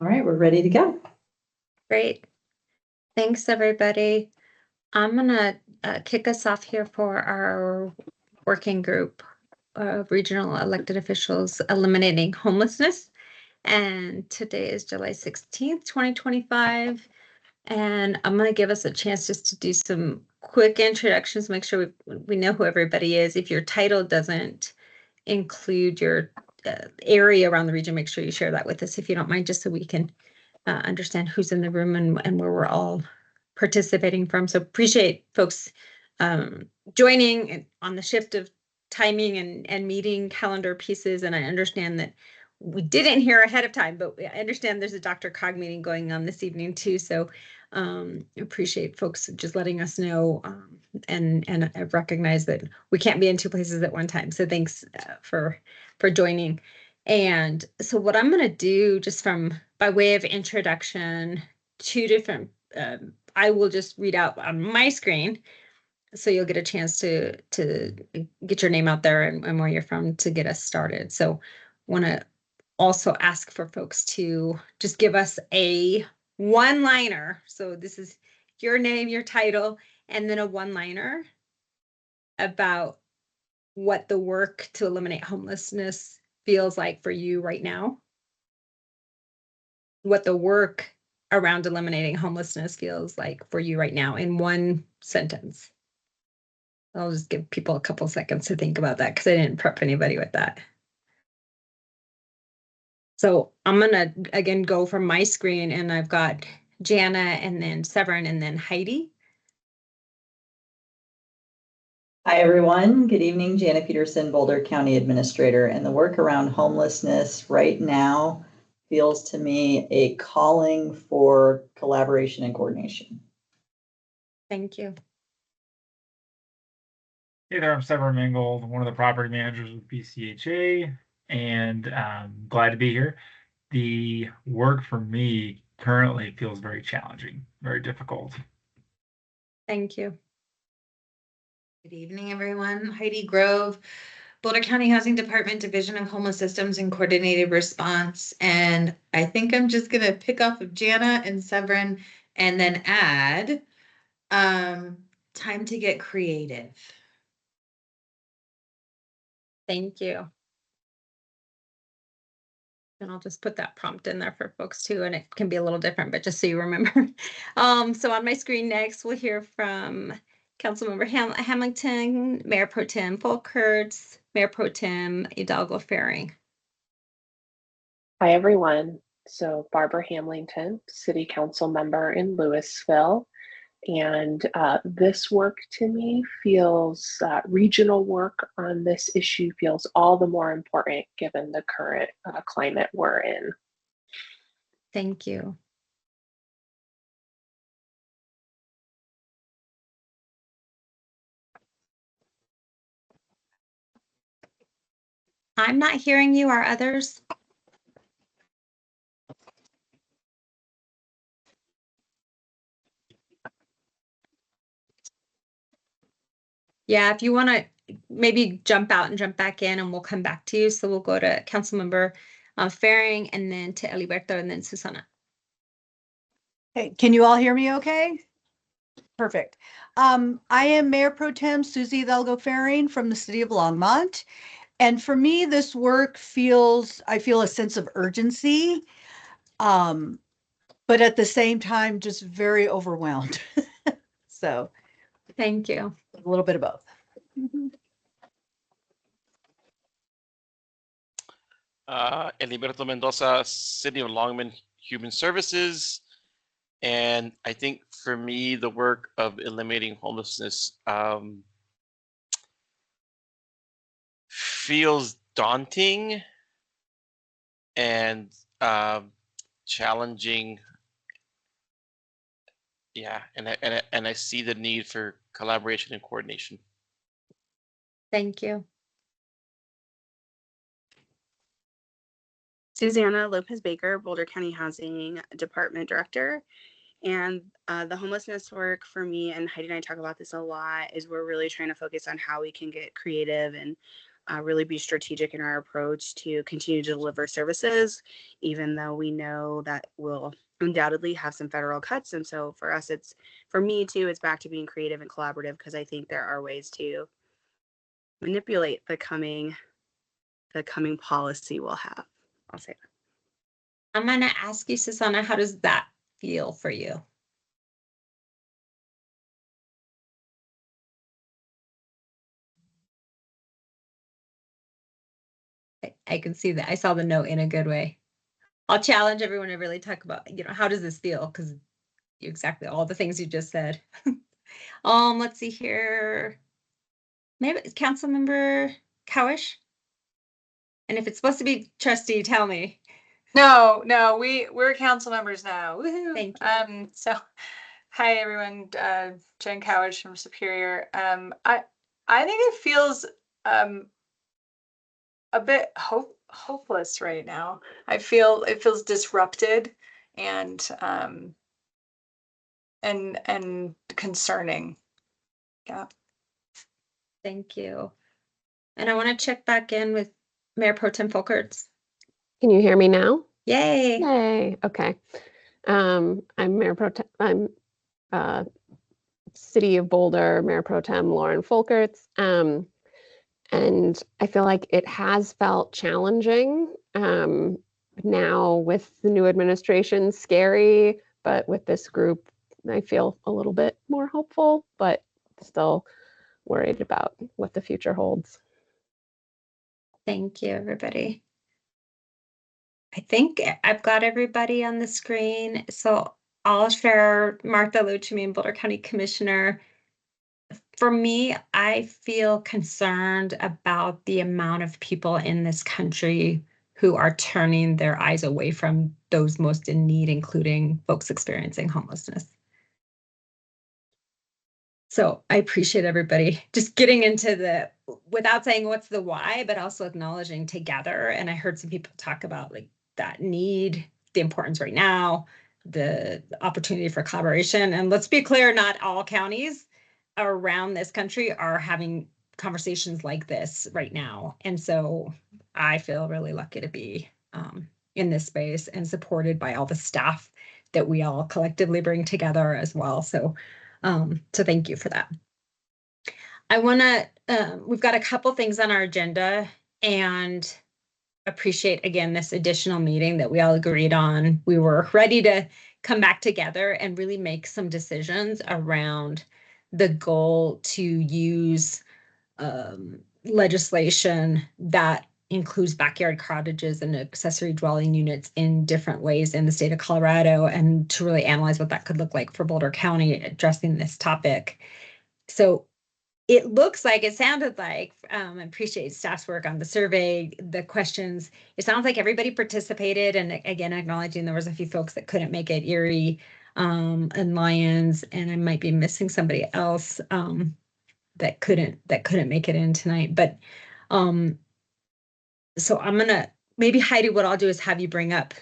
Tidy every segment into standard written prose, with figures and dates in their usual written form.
All right, we're ready to go. Great. Thanks, everybody. I'm going to kick us off here for our working group of regional elected officials eliminating homelessness. And today is July 16th, 2025. And I'm going to give us a chance just to do some quick introductions, make sure we know who everybody is. If your title doesn't include your area around the region, make sure you share that with us if you don't mind, just so we can understand who's in the room and where we're all participating from. So appreciate folks joining on the shift of timing and meeting calendar pieces. And I understand that we didn't hear ahead of time, but I understand there's a Dr. Cog meeting going on this evening too. So appreciate folks just letting us know and I recognize that we can't be in two places at one time. So thanks for joining. And so what I'm going to do just by way of introduction, two different, I will just read out on my screen. So you'll get a chance to get your name out there and where you're from to get us started. So want to also ask for folks to just give us a one-liner. So this is your name, your title, and then a one-liner about what the work to eliminate homelessness feels like for you right now. What the work around eliminating homelessness feels like for you right now in one sentence. I'll just give people a couple seconds to think about that because I didn't prep anybody with that. So I'm gonna again go from my screen and I've got Jana and then Severin and then Heidi. Hi, everyone. Good evening. Jana Peterson, Boulder County Administrator. And the work around homelessness right now feels to me a calling for collaboration and coordination. Thank you. Hey there, I'm Severin Mangold, one of the property managers with BCHA, and glad to be here. The work for me currently feels very challenging, very difficult. Thank you. Good evening, everyone. Heidi Grove, Boulder County Housing Department, Division of Homeless Systems and Coordinated Response. And I think I'm just going to pick off of Jana and Severin and then add time to get creative. Thank you. And I'll just put that prompt in there for folks too, and it can be a little different, but just so you remember. So on my screen next, we'll hear from Councilmember Hamilton, Mayor Pro Tem Folkerts, Mayor Pro Tem Hidalgo Faring. Hi, everyone. So Barbara Hamilton, City Council member in Louisville. And this work to me feels, regional work on this issue feels all the more important given the current climate we're in. Thank you. I'm not hearing you. Are others? Yeah, if you want to maybe jump out and jump back in and we'll come back to you. So we'll go to Councilmember Faring and then to Eliberto and then Susana. Hey, can you all hear me okay? Perfect. I am Mayor Pro Tem Susie Hidalgo Faring from the city of Longmont. And for me, this work I feel a sense of urgency, but at the same time, just very overwhelmed. So thank you. A little bit of both. Eliberto Mendoza, City of Longman Human Services. And I think for me, the work of eliminating homelessness feels daunting and challenging. Yeah, and I see the need for collaboration and coordination. Thank you. Susanna Lopez Baker, Boulder County Housing Department Director. And the homelessness work for me, and Heidi and I talk about this a lot, is we're really trying to focus on how we can get creative and really be strategic in our approach to continue to deliver services, even though we know that we'll undoubtedly have some federal cuts. And so for us, for me too, it's back to being creative and collaborative, because I think there are ways to manipulate the coming policy we'll have. I'll say that. I'm going to ask you, Susanna, how does that feel for you? I can see that. I saw the note in a good way. I'll challenge everyone to really talk about, how does this feel? Because exactly all the things you just said. Let's see here. Maybe it's Councilmember Cowish. And if it's supposed to be trustee, tell me. No, we're council members now. Woohoo. Thank you. So hi everyone, Jen Cowish from Superior. I think it feels a bit hopeless right now. I feel it feels disrupted and concerning. Yeah. Thank you. And I want to check back in with Mayor Pro Tem Folkerts. Can you hear me now? Yay. Yay. Okay. I'm Mayor Pro Tem. I'm City of Boulder Mayor Pro Tem Lauren Folkerts. And I feel like it has felt challenging. Now with the new administration, scary, but with this group, I feel a little bit more hopeful, but still worried about what the future holds. Thank you, everybody. I think I've got everybody on the screen. So I'll share Marta Loachamin, Boulder County Commissioner. For me, I feel concerned about the amount of people in this country who are turning their eyes away from those most in need, including folks experiencing homelessness. So I appreciate everybody just getting into without saying what's the why, but also acknowledging together. And I heard some people talk about like that need, the importance right now, the opportunity for collaboration. And let's be clear, not all counties around this country are having conversations like this right now. And so I feel really lucky to be in this space and supported by all the staff that we all collectively bring together as well. So thank you for that. I want to, we've got a couple things on our agenda and appreciate again this additional meeting that we all agreed on. We were ready to come back together and really make some decisions around the goal to use legislation that includes backyard cottages and accessory dwelling units in different ways in the state of Colorado, and to really analyze what that could look like for Boulder County addressing this topic. So it looks like, it sounded like, I appreciate staff's work on the survey, the questions. It sounds like everybody participated, and again, acknowledging there was a few folks that couldn't make it, Erie and Lyons, and I might be missing somebody else that couldn't make it in tonight. But so I'm gonna, maybe Heidi, what I'll do is have you bring up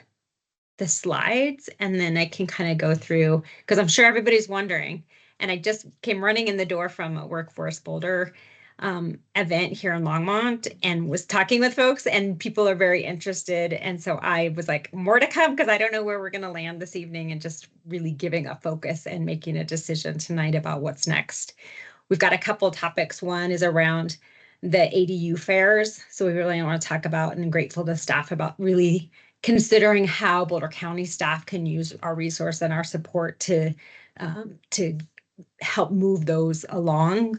the slides and then I can kind of go through, because I'm sure everybody's wondering. And I just came running in the door from a Workforce Boulder event here in Longmont and was talking with folks, and people are very interested. And so I was like, more to come, because I don't know where we're going to land this evening, and just really giving a focus and making a decision tonight about what's next. We've got a couple of topics. One is around the ADU fares. So we really want to talk about, and grateful to staff about really considering how Boulder County staff can use our resource and our support to help move those along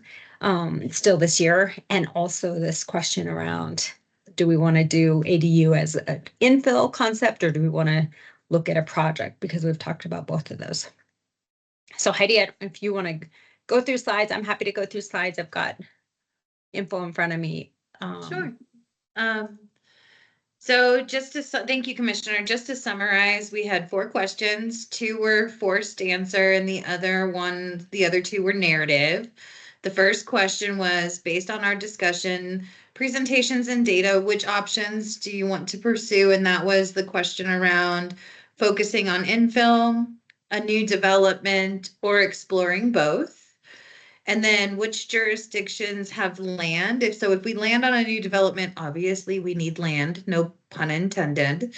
still this year. And also this question around, do we want to do ADU as an infill concept, or do we want to look at a project? Because we've talked about both of those. So Heidi, if you want to go through slides, I'm happy to go through slides. I've got info in front of me. Sure. So thank you, Commissioner. Just to summarize, we had 4 questions. 2 were forced answer, and the other 2 were narrative. The first question was, based on our discussion, presentations and data, which options do you want to pursue? And that was the question around focusing on infill, a new development, or exploring both. And then which jurisdictions have land? If we land on a new development, obviously we need land, no pun intended.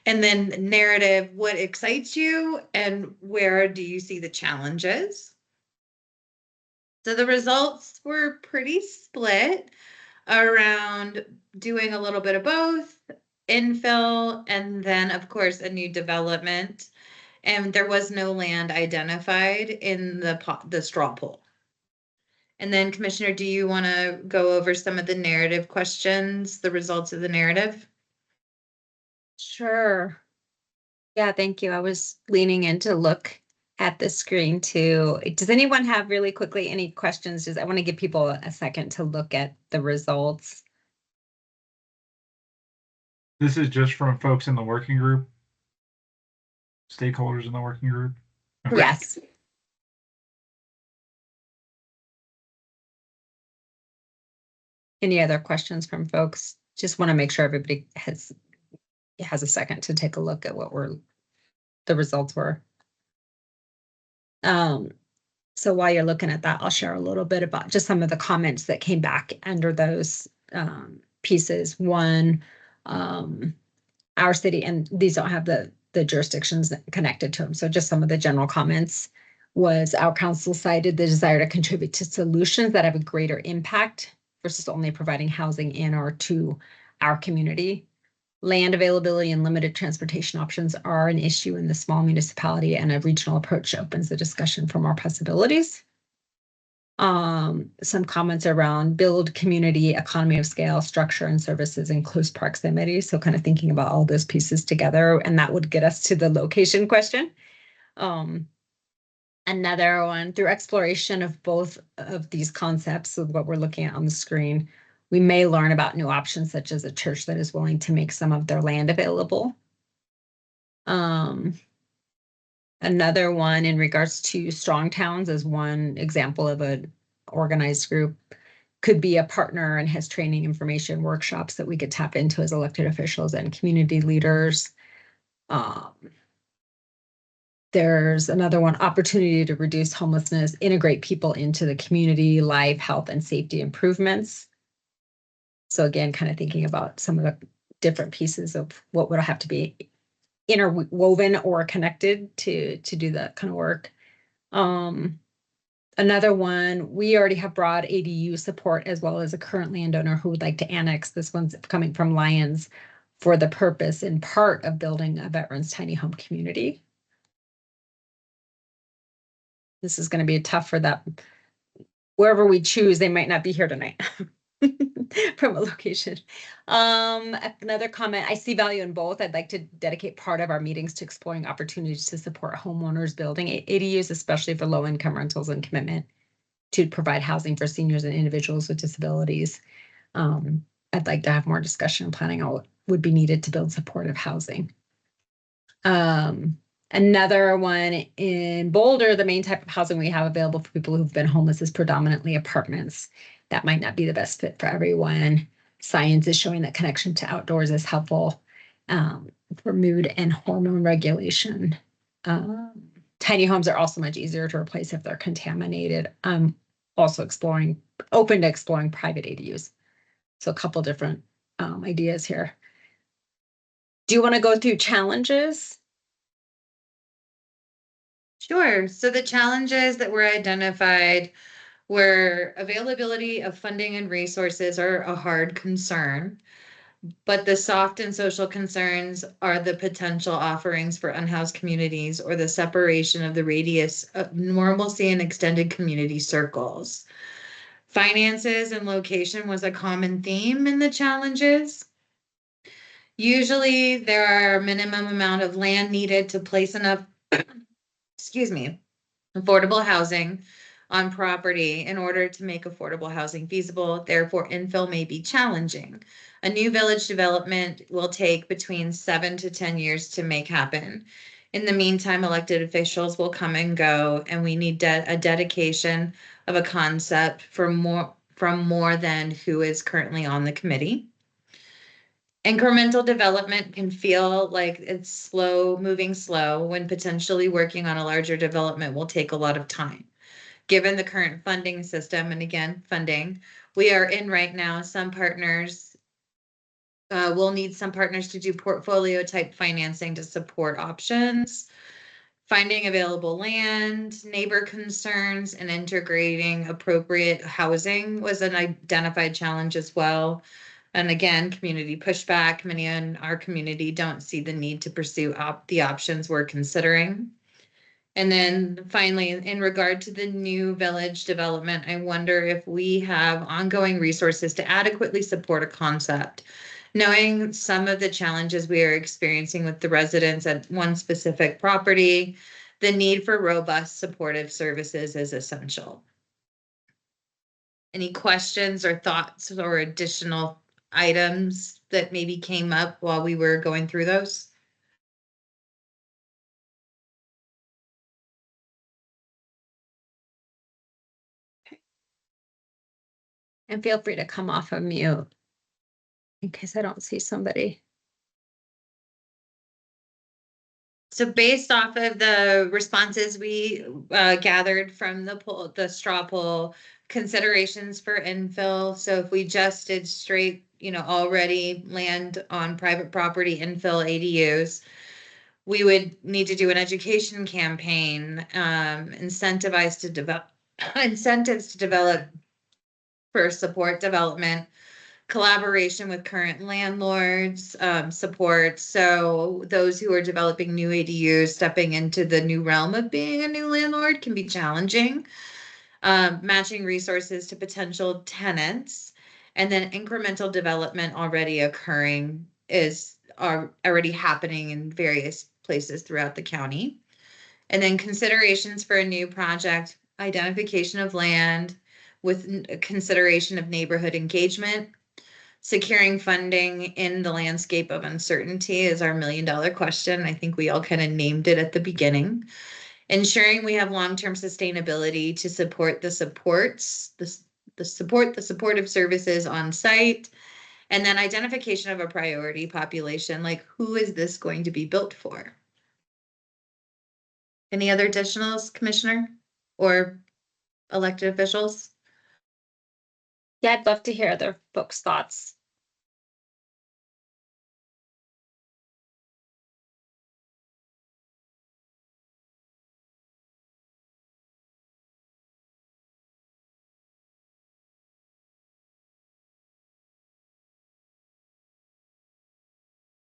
And then narrative, what excites you and where do you see the challenges? So the results were pretty split around doing a little bit of both, infill, and then of course a new development. And there was no land identified in the straw poll. And then Commissioner, do you want to go over some of the narrative questions, the results of the narrative? Sure. Yeah, thank you. I was leaning in to look at the screen too. Does anyone have really quickly any questions? I want to give people a second to look at the results. This is just from folks in the working group, stakeholders in the working group. Okay. Yes. Any other questions from folks? Just want to make sure everybody has a second to take a look at what the results were. So while you're looking at that, I'll share a little bit about just some of the comments that came back under those pieces. One, our city, and these don't have the jurisdictions connected to them. So just some of the general comments was our council cited the desire to contribute to solutions that have a greater impact versus only providing housing in or to our community. Land availability and limited transportation options are an issue in the small municipality, and a regional approach opens the discussion for more possibilities. Some comments around build community, economy of scale, structure and services in close proximity. So kind of thinking about all those pieces together, and that would get us to the location question. Another one, through exploration of both of these concepts of what we're looking at on the screen, we may learn about new options, such as a church that is willing to make some of their land available. Another one in regards to strong towns as one example of an organized group could be a partner and has training information workshops that we could tap into as elected officials and community leaders. There's another one, opportunity to reduce homelessness, integrate people into the community, life, health, and safety improvements. So again, kind of thinking about some of the different pieces of what would have to be interwoven or connected to do that kind of work. Another one, we already have broad ADU support as well as a current landowner who would like to annex. This one's coming from Lions for the purpose in part of building a veterans tiny home community. This is going to be tough for that. Wherever we choose, they might not be here tonight. From a location. Another comment, I see value in both. I'd like to dedicate part of our meetings to exploring opportunities to support homeowners building ADUs, especially for low-income rentals, and commitment to provide housing for seniors and individuals with disabilities. I'd like to have more discussion and planning on what would be needed to build supportive housing. Another one in Boulder, the main type of housing we have available for people who've been homeless is predominantly apartments. That might not be the best fit for everyone. Science is showing that connection to outdoors is helpful for mood and hormone regulation. Tiny homes are also much easier to replace if they're contaminated. I'm also open to exploring private ADUs. So a couple different ideas here. Do you want to go through challenges? Sure. So the challenges that were identified were availability of funding and resources are a hard concern, but the soft and social concerns are the potential offerings for unhoused communities or the separation of the radius of normalcy and extended community circles. Finances and location was a common theme in the challenges. Usually there are a minimum amount of land needed to place enough affordable housing on property in order to make affordable housing feasible. Therefore, infill may be challenging. A new village development will take between 7 to 10 years to make happen. In the meantime, elected officials will come and go, and we need a dedication of a concept from more than who is currently on the committee. Incremental development can feel like it's moving slow when potentially working on a larger development will take a lot of time. given the current funding system, and again, funding, we are in right now, some partners we'll need some partners to do portfolio type financing to support options, finding available land, neighbor concerns, and integrating appropriate housing was an identified challenge as well. And again, community pushback. Many in our community don't see the need to pursue the options we're considering. And then finally, in regard to the new village development, I wonder if we have ongoing resources to adequately support a concept. Knowing some of the challenges we are experiencing with the residents at one specific property, the need for robust supportive services is essential. Any questions or thoughts or additional items that maybe came up while we were going through those? And feel free to come off of mute in case I don't see somebody. So based off of the responses we gathered from the straw poll, considerations for infill. So if we just did straight, already land on private property infill ADUs, we would need to do an education campaign, incentives to develop for support development, collaboration with current landlords, support. So those who are developing new ADUs, stepping into the new realm of being a new landlord can be challenging. Matching resources to potential tenants, and then incremental development already occurring are already happening in various places throughout the county. And then considerations for a new project, identification of land with consideration of neighborhood engagement. Securing funding in the landscape of uncertainty is our $1 million question. I think we all kind of named it at the beginning. Ensuring we have long-term sustainability to support the supportive services on site. And then identification of a priority population, like who is this going to be built for? Any other additionals, Commissioner or elected officials? Yeah, I'd love to hear other folks' thoughts.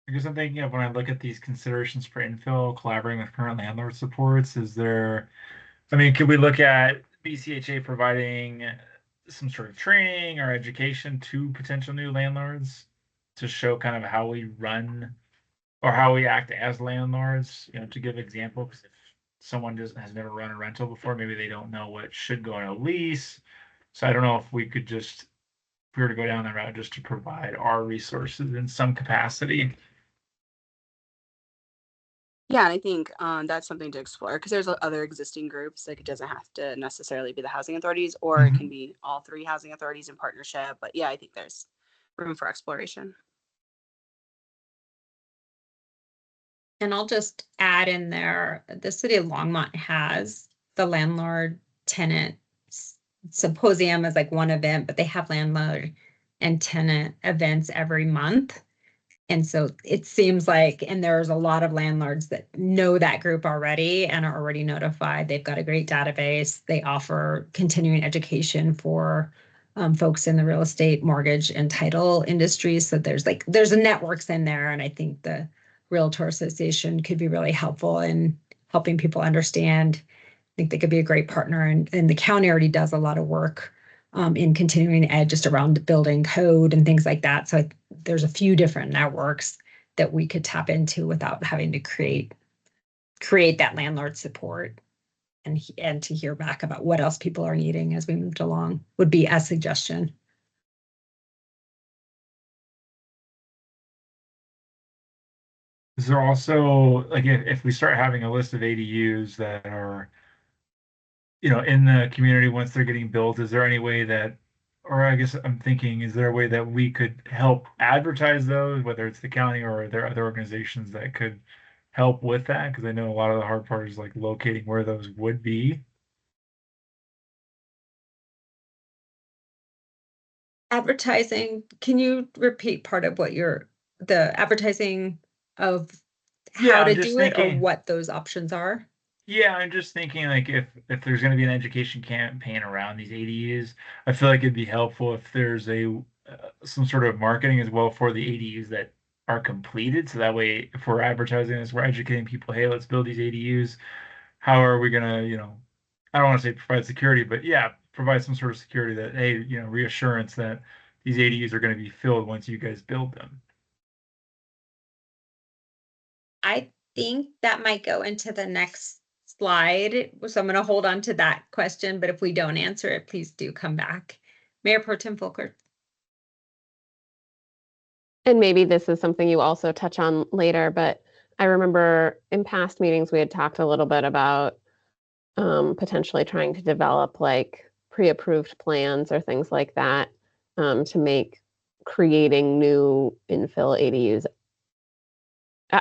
I guess I'm thinking of when I look at these considerations for infill, collaborating with current landlord supports, could we look at BCHA providing some sort of training or education to potential new landlords to show kind of how we run or how we act as landlords, to give example, because if someone has never run a rental before, maybe they don't know what should go on a lease. So I don't know if we could if we were to go down that route, just to provide our resources in some capacity. Yeah, and I think that's something to explore because there's other existing groups. Like it doesn't have to necessarily be the housing authorities, or it can be all 3 housing authorities in partnership. But yeah, I think there's room for exploration. And I'll just add in there, the city of Longmont has the landlord tenant symposium as like one event, but they have landlord and tenant events every month. And so it seems like, and there's a lot of landlords that know that group already and are already notified. They've got a great database. They offer continuing education for folks in the real estate, mortgage, and title industries. So there's a networks in there. And I think the Realtor Association could be really helpful in helping people understand. I think they could be a great partner. And the county already does a lot of work in continuing ed just around building code and things like that. So there's a few different networks that we could tap into without having to create that landlord support, and to hear back about what else people are needing as we moved along would be a suggestion. Is there also, like, if we start having a list of ADUs that are, in the community once they're getting built, is there any way that, or I guess I'm thinking, is there a way that we could help advertise those, whether it's the county or there are other organizations that could help with that? Because I know a lot of the hard part is like locating where those would be. Advertising, can you repeat part of what the advertising of Yeah, how I'm to just do it or thinking. what those options are? Yeah, I'm just thinking like if there's going to be an education campaign around these ADUs, I feel like it'd be helpful if there's some sort of marketing as well for the ADUs that are completed. So that way, if we're advertising this, we're educating people, hey, let's build these ADUs. How are we gonna, I don't want to say provide security, but yeah, provide some sort of security that, hey, reassurance that these ADUs are going to be filled once you guys build them. I think that might go into the next slide. So I'm going to hold on to that question, but if we don't answer it, please do come back. Mayor Pro Tem Volker. And maybe this is something you also touch on later, but I remember in past meetings we had talked a little bit about potentially trying to develop like pre-approved plans or things like that to make creating new infill ADUs.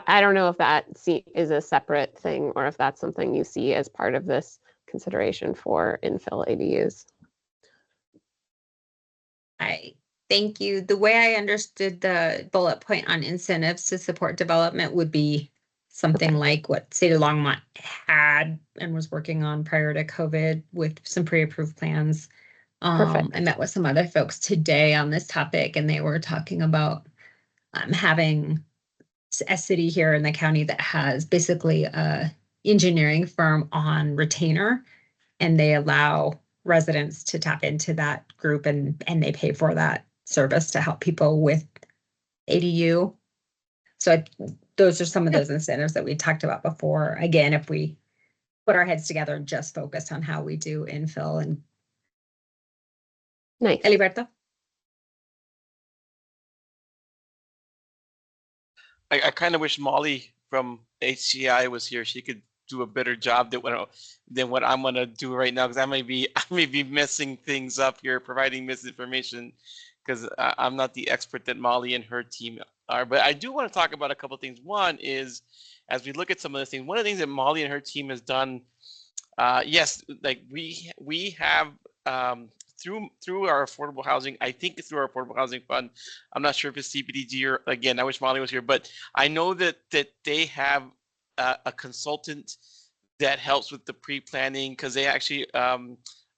I don't know if that is a separate thing or if that's something you see as part of this consideration for infill ADUs. Thank you. The way I understood the bullet point on incentives to support development would be something like what State of Longmont had and was working on prior to COVID with some pre-approved plans. Perfect. I met with some other folks today on this topic, and they were talking about having a city here in the county that has basically a engineering firm on retainer, and they allow residents to tap into that group and they pay for that service to help people with ADU. So those are some of those incentives that we talked about before. Again, if we put our heads together and just focus on how we do infill. And nice. Eliberto? I kind of wish Molly from HCI was here. She could do a better job than what I'm gonna do right now, because I may be messing things up here, providing misinformation, because I'm not the expert that Molly and her team are. But I do want to talk about a couple of things. One is, as we look at some of the things, one of the things that Molly and her team has done, yes, like we have through our affordable housing, I think through our affordable housing fund. I'm not sure if it's CPDG or, again, I wish Molly was here, but I know that they have a consultant that helps with the pre-planning, because they actually,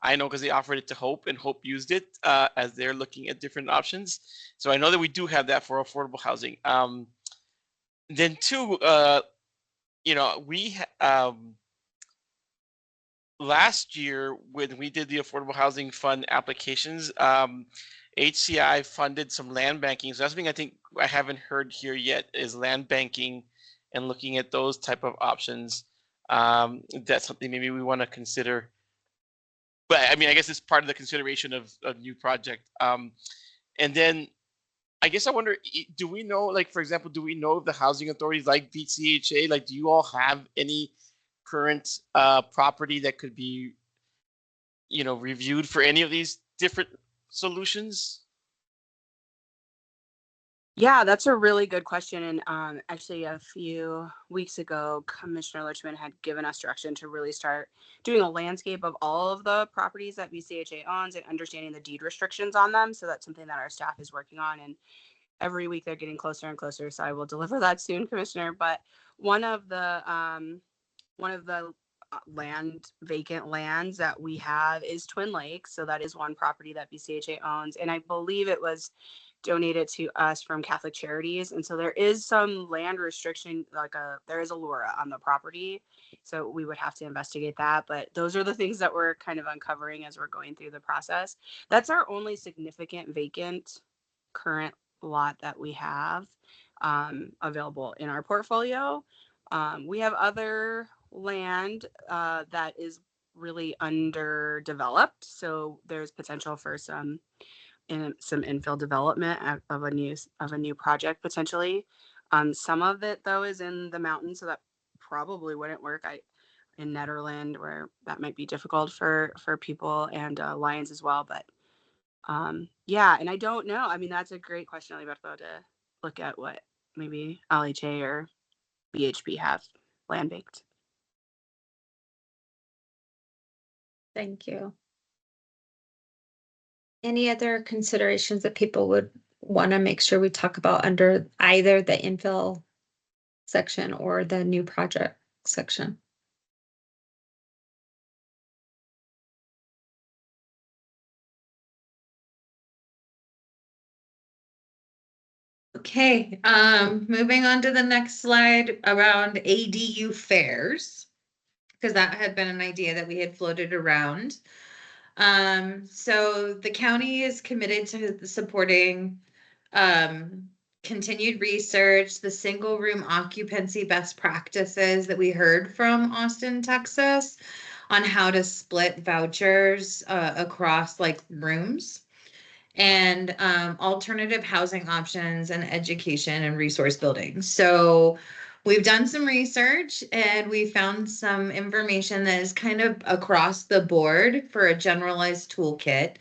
I know because they offered it to Hope, and Hope used it as they're looking at different options. So I know that we do have that for affordable housing. Then two, we last year when we did the affordable housing fund applications, HCI funded some land banking. So that's something I think I haven't heard here yet, is land banking and looking at those type of options. That's something maybe we want to consider. But I mean, I guess it's part of the consideration of a new project. And then I guess I wonder, do we know, like, for example, do we know if the housing authorities like BCHA, like, do you all have any current property that could be, reviewed for any of these different solutions? Yeah, that's a really good question. And actually, a few weeks ago, Commissioner Loachamin had given us direction to really start doing a landscape of all of the properties that BCHA owns and understanding the deed restrictions on them. So that's something that our staff is working on. And every week they're getting closer and closer. So I will deliver that soon, Commissioner. But one of the vacant lands that we have is Twin Lakes. So that is one property that BCHA owns. And I believe it was donated to us from Catholic Charities. And so there is some land restriction, there is a LURA on the property. So we would have to investigate that. But those are the things that we're kind of uncovering as we're going through the process. That's our only significant vacant current lot that we have available in our portfolio. We have other land that is really underdeveloped. So there's potential for some infill development of a new project potentially. Some of it though is in the mountains, so that probably wouldn't work. In Netherland, where that might be difficult for people, and Lions as well. But yeah, and I don't know. I mean, that's a great question, Alberto, to look at what maybe LHA or BHP have land banked. Thank you. Any other considerations that people would want to make sure we talk about under either the infill section or the new project section? Okay, moving on to the next slide around ADU fares, because that had been an idea that we had floated around. So the county is committed to supporting continued research, the single room occupancy best practices that we heard from Austin, Texas, on how to split vouchers across like rooms, and alternative housing options and education and resource building. So we've done some research and we found some information that is kind of across the board for a generalized toolkit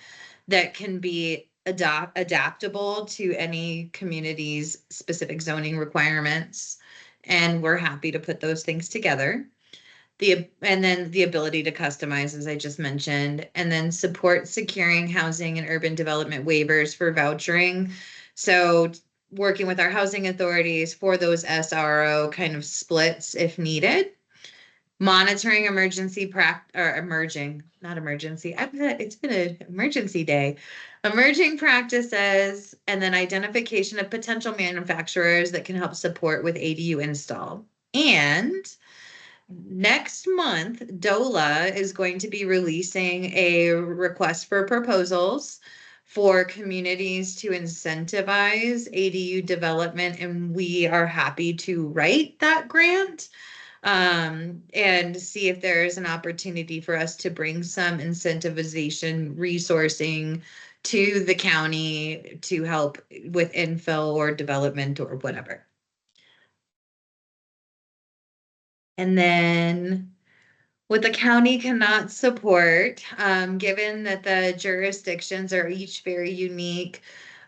that can be adaptable to any community's specific zoning requirements. And we're happy to put those things together. And then the ability to customize, as I just mentioned, and then support securing housing and urban development waivers for vouchering. So working with our housing authorities for those SRO kind of splits if needed. Monitoring emergency it's been an emergency day. Emerging practices, and then identification of potential manufacturers that can help support with ADU install. And next month, DOLA is going to be releasing a request for proposals for communities to incentivize ADU development, and we are happy to write that grant and see if there is an opportunity for us to bring some incentivization resourcing to the county to help with infill or development or whatever. And then what the county cannot support, given that the jurisdictions are each very unique,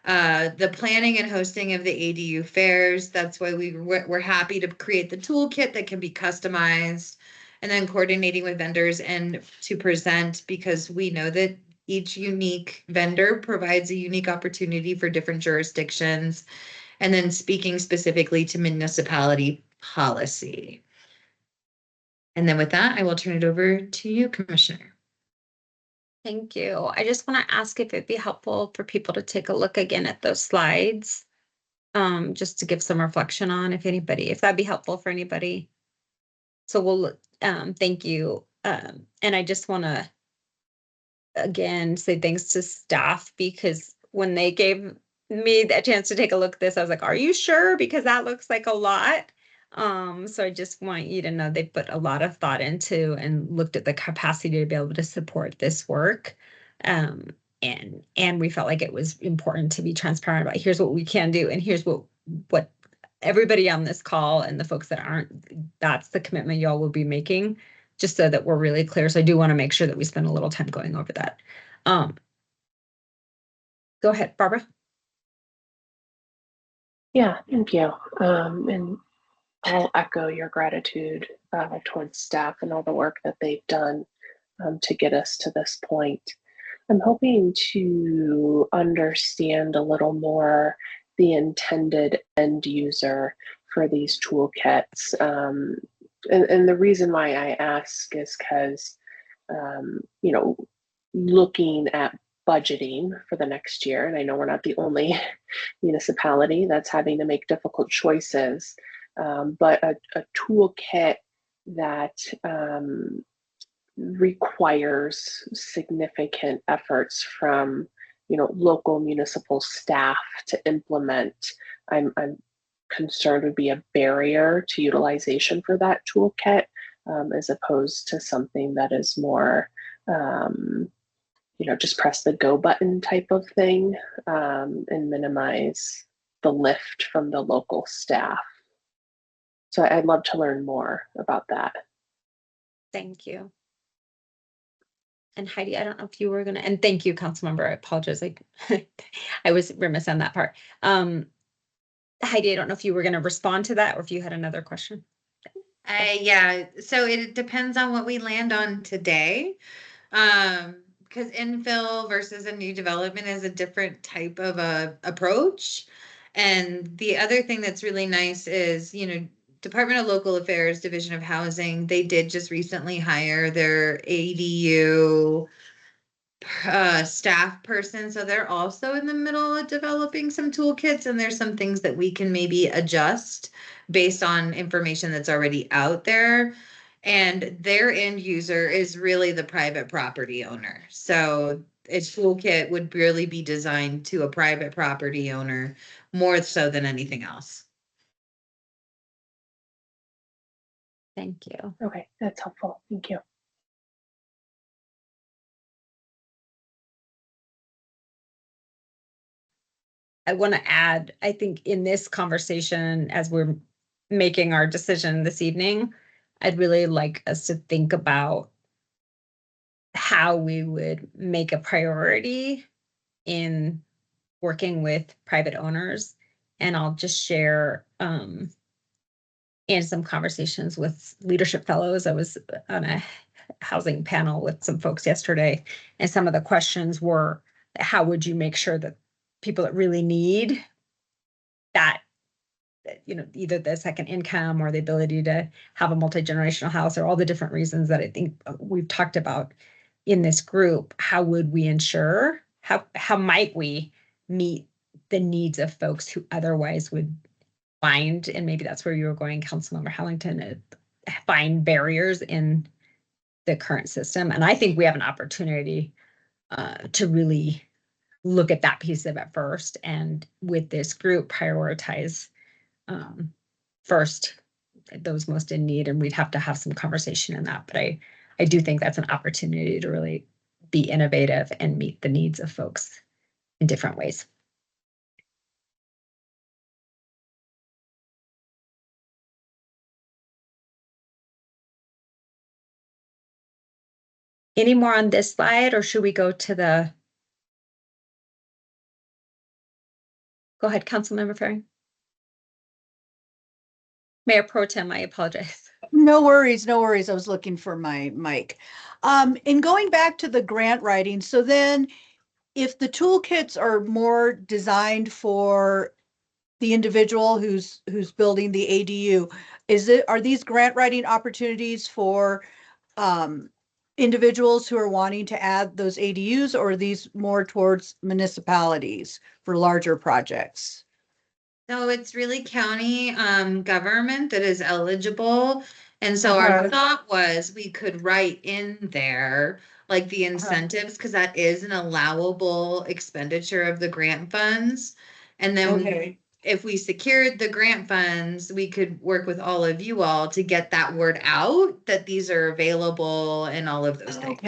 the planning and hosting of the ADU fairs, that's why we're happy to create the toolkit that can be customized, and then coordinating with vendors and to present, because we know that each unique vendor provides a unique opportunity for different jurisdictions, and then speaking specifically to municipality policy. And then with that, I will turn it over to you, Commissioner. Thank you. I just want to ask if it'd be helpful for people to take a look again at those slides, just to give some reflection on if that'd be helpful for anybody. So we'll, thank you. And I just want to, again, say thanks to staff, because when they gave me a chance to take a look at this, I was like, are you sure? Because that looks like a lot. So I just want you to know they put a lot of thought into and looked at the capacity to be able to support this work. And we felt like it was important to be transparent about here's what we can do and here's what everybody on this call and the folks that aren't, that's the commitment y'all will be making, just so that we're really clear. So I do want to make sure that we spend a little time going over that. Go ahead, Barbara. Yeah, thank you. And I'll echo your gratitude towards staff and all the work that they've done to get us to this point. I'm hoping to understand a little more the intended end user for these toolkits. And the reason why I ask is because, you know, looking at budgeting for the next year, and I know we're not the only municipality that's having to make difficult choices, but a toolkit that requires significant efforts from, you know, local municipal staff to implement, I'm concerned would be a barrier to utilization for that toolkit, as opposed to something that is more, you know, just press the go button type of thing, and minimize the lift from the local staff. So I'd love to learn more about that. Thank you. And Heidi, I don't know if you were gonna, and thank you, Councilmember. I apologize. I was remiss on that part. Heidi, I don't know if you were gonna respond to that or if you had another question. Yeah, so it depends on what we land on today. because infill versus a new development is a different type of a approach. And the other thing that's really nice is, Department of Local Affairs, Division of Housing, they did just recently hire their ADU staff person. So they're also in the middle of developing some toolkits, and there's some things that we can maybe adjust based on information that's already out there. And their end user is really the private property owner. So a toolkit would really be designed to a private property owner more so than anything else. Thank you. Okay, that's helpful. Thank you. I want to add, I think in this conversation, as we're making our decision this evening, I'd really like us to think about how we would make a priority in working with private owners. And I'll just share in some conversations with leadership fellows. I was on a housing panel with some folks yesterday, and some of the questions were, how would you make sure that people that really need that, either the second income or the ability to have a multi-generational house, or all the different reasons that I think we've talked about in this group, how would we ensure, how might we meet the needs of folks who otherwise would find, and maybe that's where you were going, Councilmember Hallington, find barriers in the current system. And I think we have an opportunity to really look at that piece of it first, and with this group prioritize first those most in need, and we'd have to have some conversation in that. But I do think that's an opportunity to really be innovative and meet the needs of folks in different ways. Any more on this slide, or should we go to the? Go ahead, Councilmember Faring. Mayor Pro Tem, I apologize. No worries, no worries. I was looking for my mic. In going back to the grant writing, so then if the toolkits are more designed for the individual who's building the ADU, are these grant writing opportunities for individuals who are wanting to add those ADUs, or are these more towards municipalities for larger projects? So it's really county government that is eligible. And so our thought was we could write in there like the incentives, because that is an allowable expenditure of the grant funds. And then if we secured the grant funds, we could work with all of you all to get that word out that these are available and all of those things.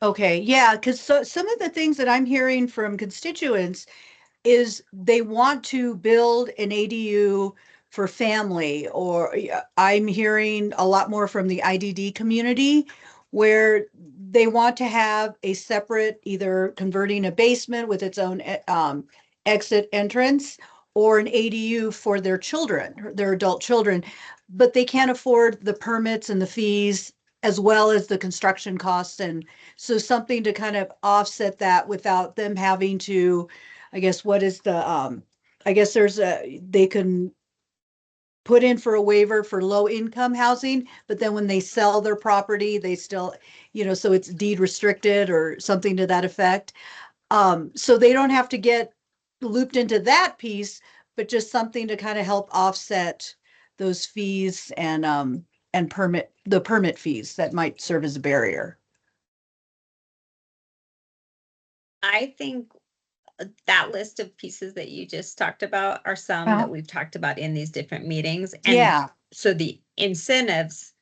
Okay. Yeah, because some of the things that I'm hearing from constituents is they want to build an ADU for family, or I'm hearing a lot more from the IDD community where they want to have a separate, either converting a basement with its own exit entrance, or an ADU for their children, their adult children, but they can't afford the permits and the fees as well as the construction costs. And so something to kind of offset that without them having to, I guess, what is the, I guess they can put in for a waiver for low income housing, but then when they sell their property, they still, so it's deed restricted or something to that effect. So they don't have to get looped into that piece, but just something to kind of help offset those fees and permit fees that might serve as a barrier. I think that list of pieces that you just talked about are some that we've talked about in these different meetings. And so the incentives,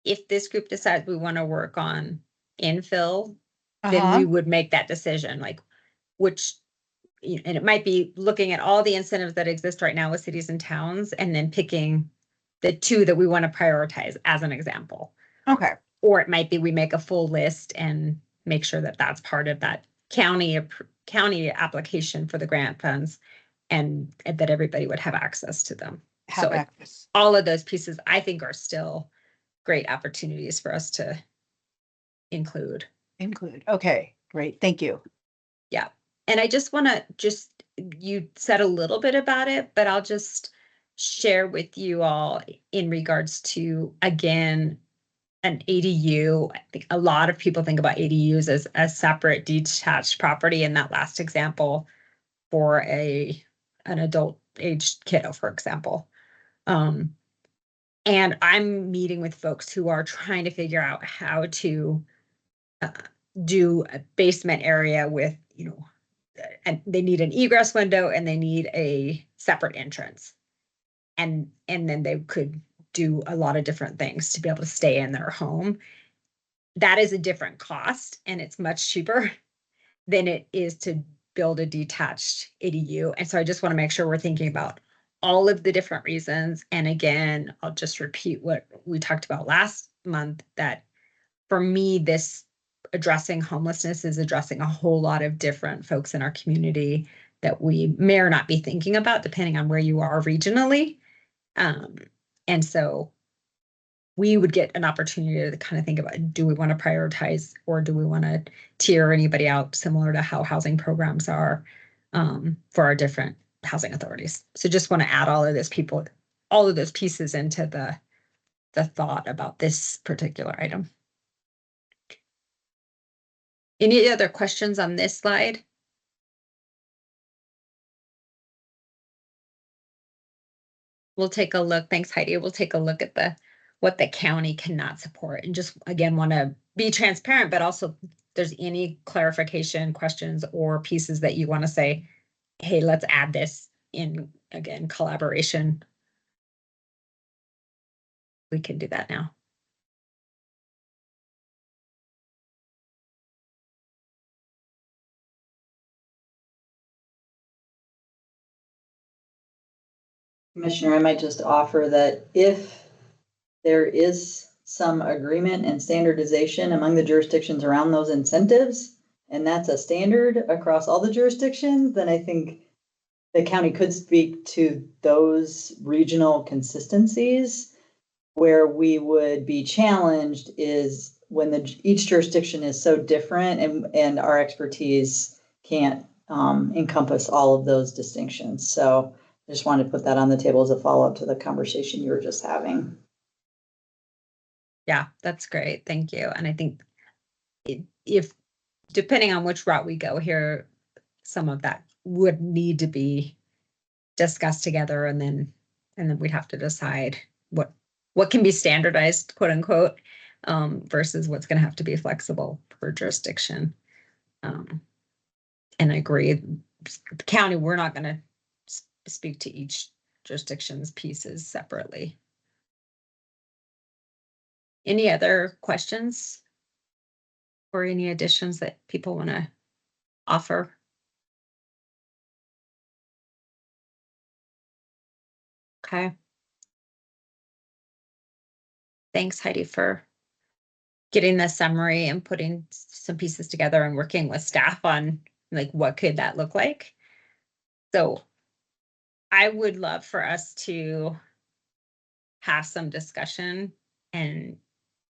if this group decides we want to work on infill, then we would make that decision, like which, and it might be looking at all the incentives that exist right now with cities and towns, and then picking the two that we want to prioritize as an example. Okay. Or it might be we make a full list and make sure that that's part of that county application for the grant funds, and that everybody would have access to them. All of those pieces I think are still great opportunities for us to include. Include. Okay, great. Thank you. Yeah. And I just want to you said a little bit about it, but I'll just share with you all in regards to, again, an ADU. I think a lot of people think about ADUs as a separate detached property in that last example for an adult aged kiddo, for example. And I'm meeting with folks who are trying to figure out how to do a basement area with, and they need an egress window and they need a separate entrance. And then they could do a lot of different things to be able to stay in their home. That is a different cost, and it's much cheaper than it is to build a detached ADU. And so I just want to make sure we're thinking about all of the different reasons. And again, I'll just repeat what we talked about last month, that for me, this addressing homelessness is addressing a whole lot of different folks in our community that we may or not be thinking about, depending on where you are regionally. And so we would get an opportunity to kind of think about, do we want to prioritize or do we want to tier anybody out, similar to how housing programs are for our different housing authorities. So just want to add all of those pieces into the thought about this particular item. Any other questions on this slide? We'll take a look. Thanks, Heidi. We'll take a look at what the county cannot support, and just again want to be transparent, but also if there's any clarification questions or pieces that you want to say, hey, let's add this in, again, collaboration. We can do that now. Commissioner, I might just offer that if there is some agreement and standardization among the jurisdictions around those incentives, and that's a standard across all the jurisdictions, then I think the county could speak to those regional consistencies. Where we would be challenged is when each jurisdiction is so different and our expertise can't encompass all of those distinctions. So I just wanted to put that on the table as a follow-up to the conversation you were just having. Yeah, that's great. Thank you. And I think if depending on which route we go here, some of that would need to be discussed together, and then we'd have to decide what can be standardized, quote unquote, versus what's going to have to be flexible per jurisdiction. And I agree, the county, we're not going to speak to each jurisdiction's pieces separately. Any other questions or any additions that people want to offer? Okay. Thanks, Heidi, for getting the summary and putting some pieces together and working with staff on like what could that look like. So I would love for us to have some discussion and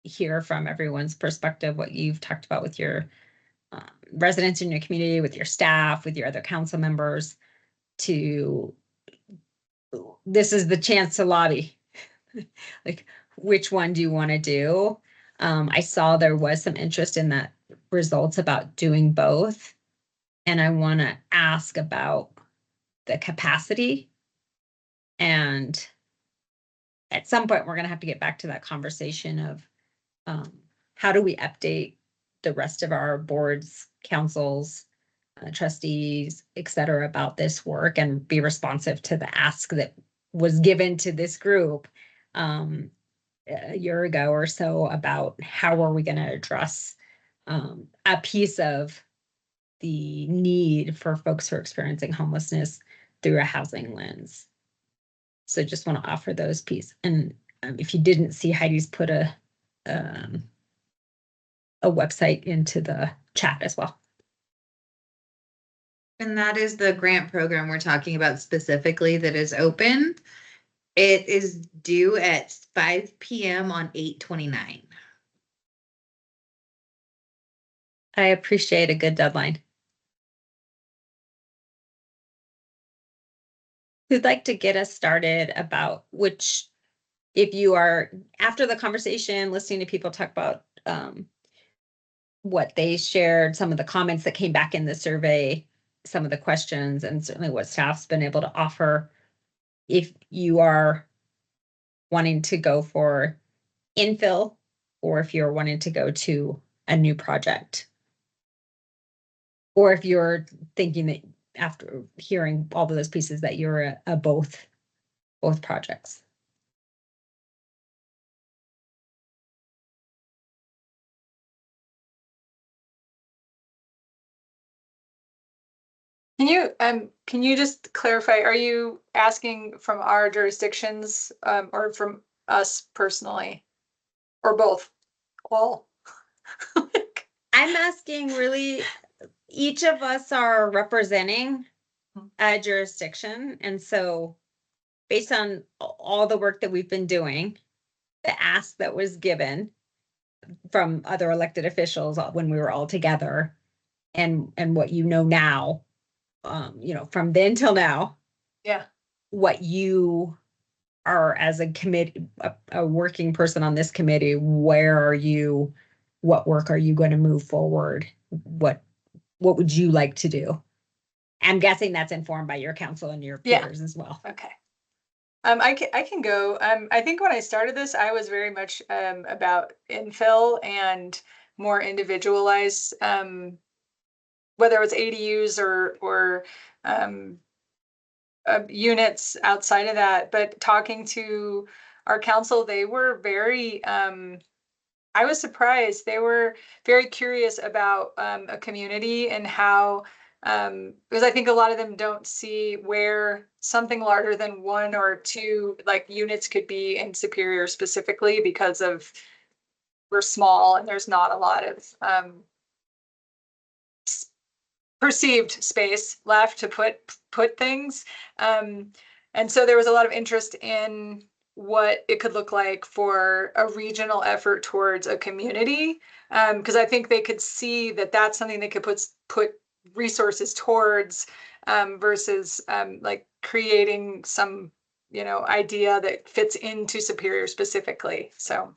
hear from everyone's perspective, what you've talked about with your residents in your community, with your staff, with your other council members. This is the chance to lobby. Like, which one do you want to do? I saw there was some interest in that results about doing both. And I want to ask about the capacity. And at some point, we're going to have to get back to that conversation of how do we update the rest of our boards, councils, trustees, et cetera, about this work and be responsive to the ask that was given to this group a year ago or so about how are we going to address a piece of the need for folks who are experiencing homelessness through a housing lens. So just want to offer those pieces. And if you didn't see, Heidi's put a website into the chat as well. And that is the grant program we're talking about specifically that is open. It is due at 5 p.m. on 8/29. I appreciate a good deadline. Who'd like to get us started about which, if you are, after the conversation, listening to people talk about what they shared, some of the comments that came back in the survey, some of the questions, and certainly what staff's been able to offer. If you are wanting to go for infill, or if you're wanting to go to a new project, or if you're thinking that after hearing all of those pieces that you're a both projects. Can you just clarify, are you asking from our jurisdictions, or from us personally? Or both? All? I'm asking really, each of us are representing a jurisdiction. And so based on all the work that we've been doing, the ask that was given from other elected officials when we were all together, and what you know now, from then till now, Yeah. what you are as a committee, a working person on this committee, where are you? What work are you going to move forward? What would you like to do? I'm guessing that's informed by your council and your peers as well. Okay. I can go. I think when I started this, I was very much about infill and more individualized, whether it was ADUs or units outside of that. But talking to our council, they were very, I was surprised. They were very curious about a community and how, because I think a lot of them don't see where something larger than one or two like units could be in Superior specifically, because of we're small and there's not a lot of perceived space left to put things. And so there was a lot of interest in what it could look like for a regional effort towards a community, because I think they could see that that's something they could put resources towards, versus like creating some idea that fits into Superior specifically. So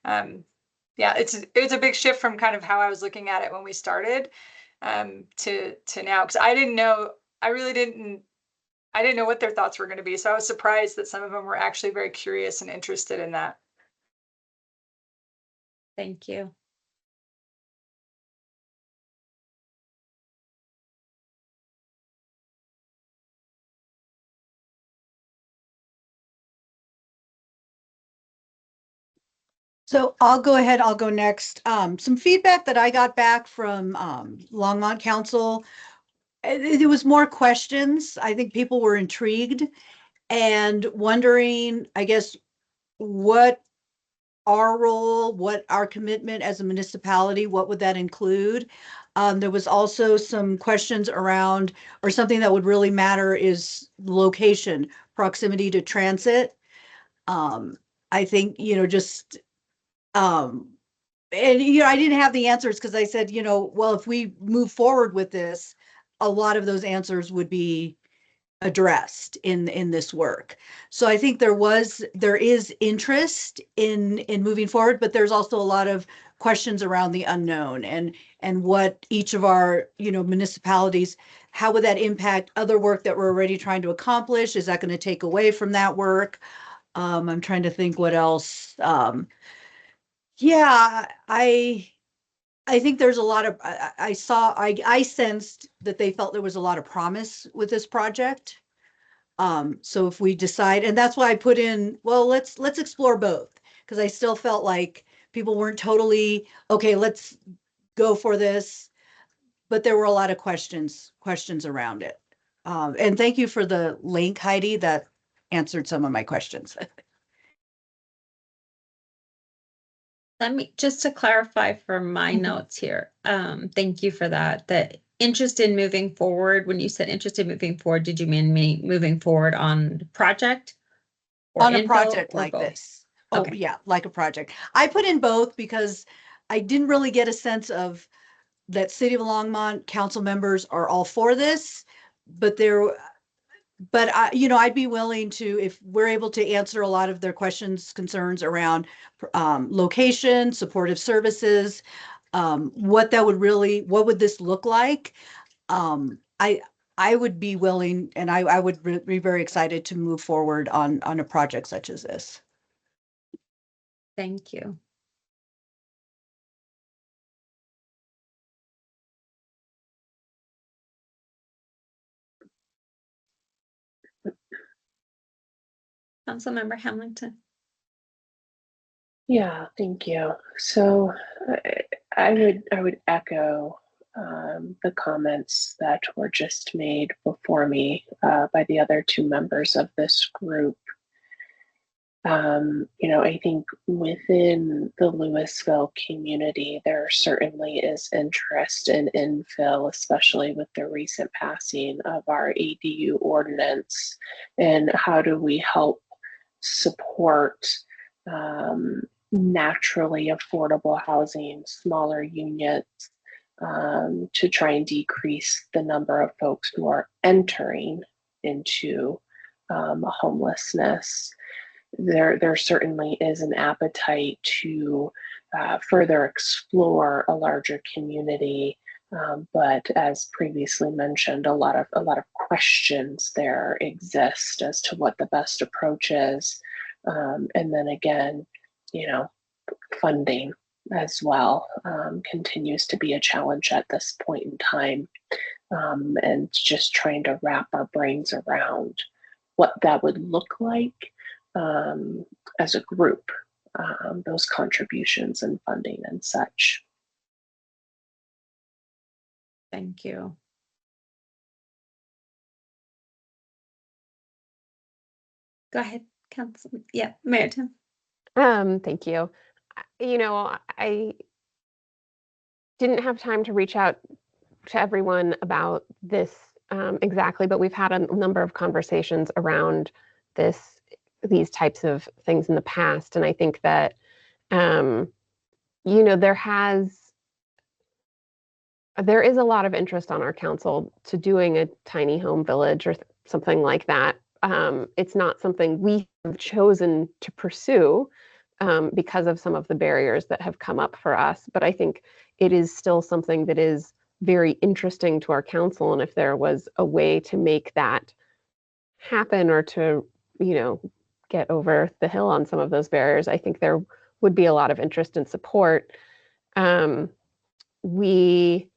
yeah, it's a big shift from kind of how I was looking at it when we started, to now, because I didn't know what their thoughts were going to be. So I was surprised that some of them were actually very curious and interested in that. Thank you. So I'll go ahead, I'll go next. Some feedback that I got back from Longmont Council, it was more questions. I think people were intrigued and wondering, I guess, what our role, what our commitment as a municipality, what would that include? There was also some questions around, or something that would really matter is location, proximity to transit. I think, just, and, I didn't have the answers because I said, well, if we move forward with this, a lot of those answers would be addressed in this work. So I think there is interest in moving forward, but there's also a lot of questions around the unknown and what each of our, municipalities, how would that impact other work that we're already trying to accomplish? Is that going to take away from that work? I'm trying to think what else. Yeah, I think there's a lot of, I sensed that they felt there was a lot of promise with this project. So if we decide, and that's why I put in, well, let's explore both, because I still felt like people weren't totally, okay, let's go for this. But there were a lot of questions around it. And thank you for the link, Heidi, that answered some of my questions. Let me, just to clarify for my notes here, thank you for that. The interest in moving forward, when you said interest in moving forward, did you mean moving forward on project? Or on a project like both? this? Oh, Okay. yeah, like a project. I put in both because I didn't really get a sense of that City of Longmont council members are all for this, but I, I'd be willing to, if we're able to answer a lot of their questions, concerns around location, supportive services, what would this look like? I would be willing, and I would be very excited to move forward on a project such as this. Thank you. Councilmember Hamilton. Yeah, thank you. So I would echo the comments that were just made before me by the other two members of this group. I think within the Louisville community, there certainly is interest in infill, especially with the recent passing of our ADU ordinance. And how do we help support naturally affordable housing, smaller units, to try and decrease the number of folks who are entering into homelessness. There certainly is an appetite to further explore a larger community, but as previously mentioned, a lot of questions there exist as to what the best approach is, and then again, funding as well continues to be a challenge at this point in time, and just trying to wrap our brains around what that would look like as a group, those contributions and funding and such. Thank you. Go ahead, Council. Yeah, Marta. Thank you. I didn't have time to reach out to everyone about this exactly, but we've had a number of conversations around these types of things in the past. And I think that, there is a lot of interest on our council to doing a tiny home village or something like that. It's not something we have chosen to pursue because of some of the barriers that have come up for us. But I think it is still something that is very interesting to our council. And if there was a way to make that happen or to, get over the hill on some of those barriers, I think there would be a lot of interest and support. We,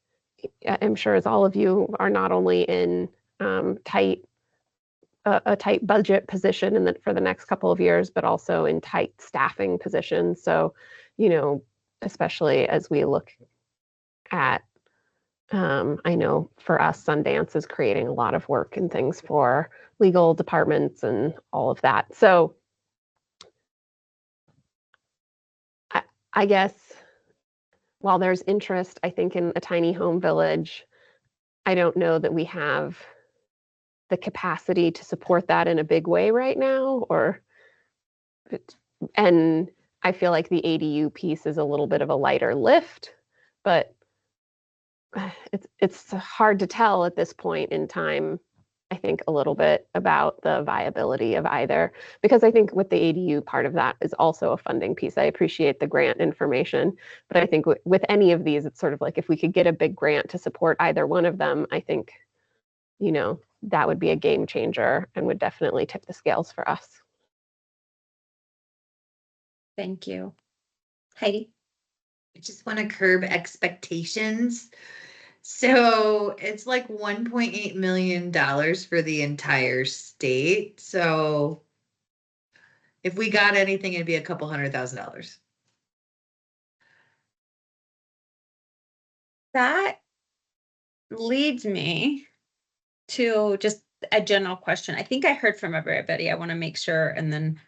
I'm sure as all of you are not only in a tight budget position for the next couple of years, but also in tight staffing positions. So, especially as we look at, I know for us, Sundance is creating a lot of work and things for legal departments and all of that. So I guess while there's interest, I think in a tiny home village, I don't know that we have the capacity to support that in a big way right now, and I feel like the ADU piece is a little bit of a lighter lift, but it's hard to tell at this point in time, I think, a little bit about the viability of either, because I think with the ADU part of that is also a funding piece. I appreciate the grant information, but I think with any of these, it's sort of like if we could get a big grant to support either one of them, I think, that would be a game changer and would definitely tip the scales for us. Thank you. Heidi? I just want to curb expectations. So it's like $1.8 million for the entire state. So if we got anything, it'd be a couple $100,000. That leads me to just a general question. I think I heard from everybody. I want to make sure, and then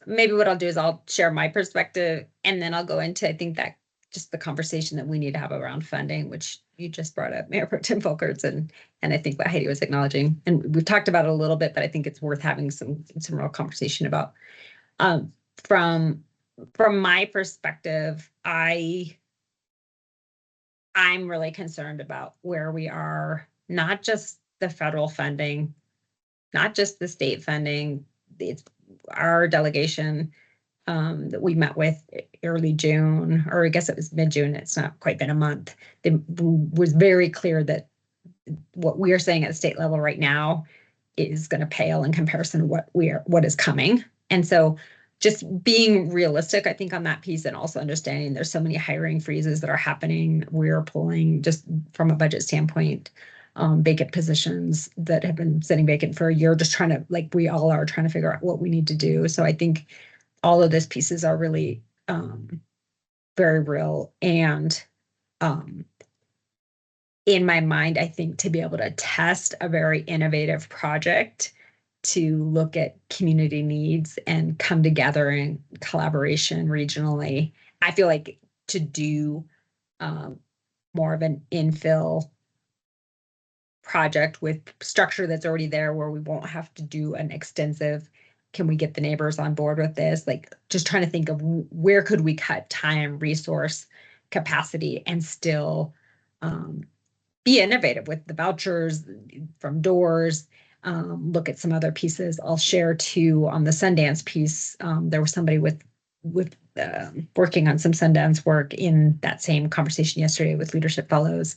maybe what I'll do is I'll share my perspective, and then I'll go into, I think, that just the conversation that we need to have around funding, which you just brought up, Mayor Pro Tem Folkerts, and I think what Heidi was acknowledging, and we've talked about it a little bit, but I think it's worth having some real conversation about. From my perspective, I I'm really concerned about where we are, not just the federal funding, not just the state funding. It's our delegation that we met with early June, or I guess it was mid-June. It's not quite been a month. It was very clear that what we are saying at the state level right now is going to pale in comparison to what is coming. And so just being realistic, I think, on that piece, and also understanding there's so many hiring freezes that are happening. We're pulling, just from a budget standpoint, vacant positions that have been sitting vacant for a year, just trying to, like we all are, trying to figure out what we need to do. So I think all of those pieces are really very real. And in my mind, I think to be able to test a very innovative project to look at community needs and come together in collaboration regionally, I feel like to do more of an infill project with structure that's already there, where we won't have to do an extensive, can we get the neighbors on board with this? Like, just trying to think of where could we cut time, resource, capacity, and still be innovative with the vouchers from doors. Look at some other pieces. I'll share too on the Sundance piece. There was somebody with working on some Sundance work in that same conversation yesterday with Leadership Fellows,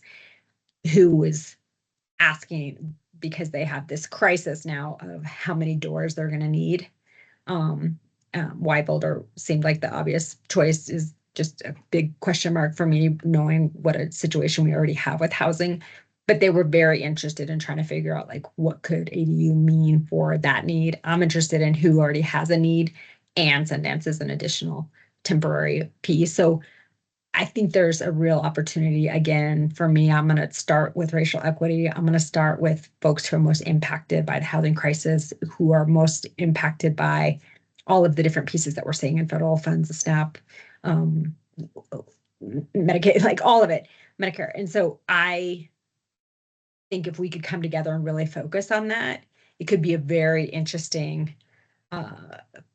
who was asking, because they have this crisis now of how many doors they're going to need. Why Boulder seemed like the obvious choice is just a big question mark for me, knowing what a situation we already have with housing. But they were very interested in trying to figure out, like, what could ADU mean for that need. I'm interested in who already has a need, and Sundance is an additional temporary piece. So I think there's a real opportunity. Again, for me, I'm going to start with racial equity. I'm going to start with folks who are most impacted by the housing crisis, who are most impacted by all of the different pieces that we're seeing in federal funds, the SNAP, Medicaid, like all of it, Medicare. And so I think if we could come together and really focus on that, it could be a very interesting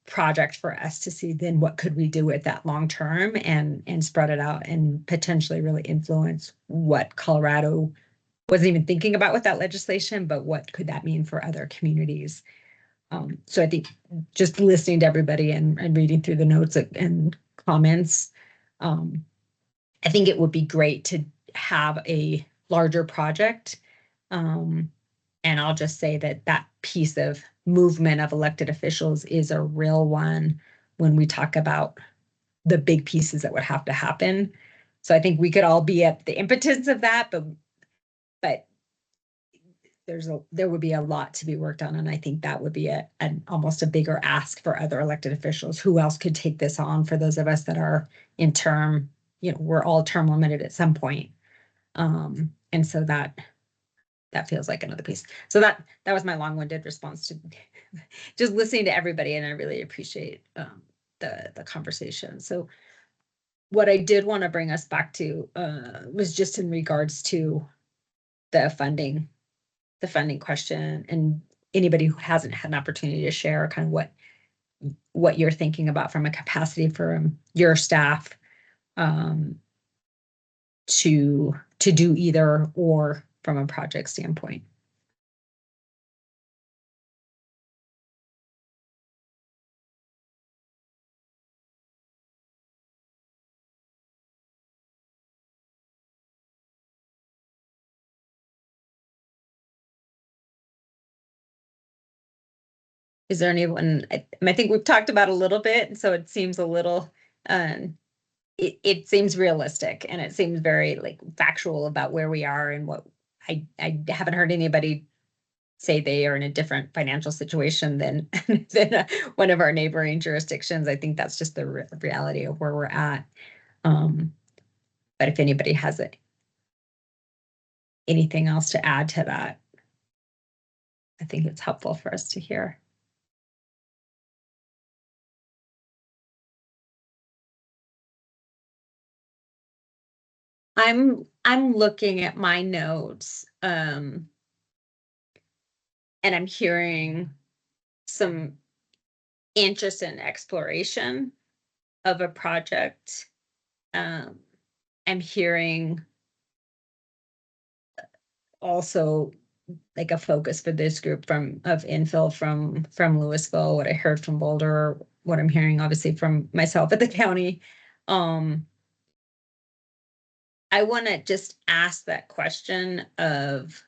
project for us to see then what could we do with that long term, and spread it out and potentially really influence what Colorado wasn't even thinking about with that legislation, but what could that mean for other communities. So I think just listening to everybody and reading through the notes and comments, I think it would be great to have a larger project. And I'll just say that piece of movement of elected officials is a real one when we talk about the big pieces that would have to happen. So I think we could all be at the impetus of that, but there would be a lot to be worked on. And I think that would be an almost a bigger ask for other elected officials. Who else could take this on for those of us that are in term, we're all term limited at some point. And so that feels like another piece. So that was my long-winded response to just listening to everybody, and I really appreciate the conversation. So what I did want to bring us back to was just in regards to the funding question, and anybody who hasn't had an opportunity to share kind of what you're thinking about from a capacity from your staff to do either or from a project standpoint. Is there anyone, I think we've talked about a little bit, so it seems a little, it seems realistic, and it seems very like factual about where we are and what I haven't heard anybody say they are in a different financial situation than one of our neighboring jurisdictions. I think that's just the reality of where we're at. But if anybody has anything else to add to that, I think it's helpful for us to hear. I'm looking at my notes, and I'm hearing some interest in exploration of a project. I'm hearing also like a focus for this group of infill from Louisville, what I heard from Boulder, what I'm hearing obviously from myself at the county. I want to just ask that question of,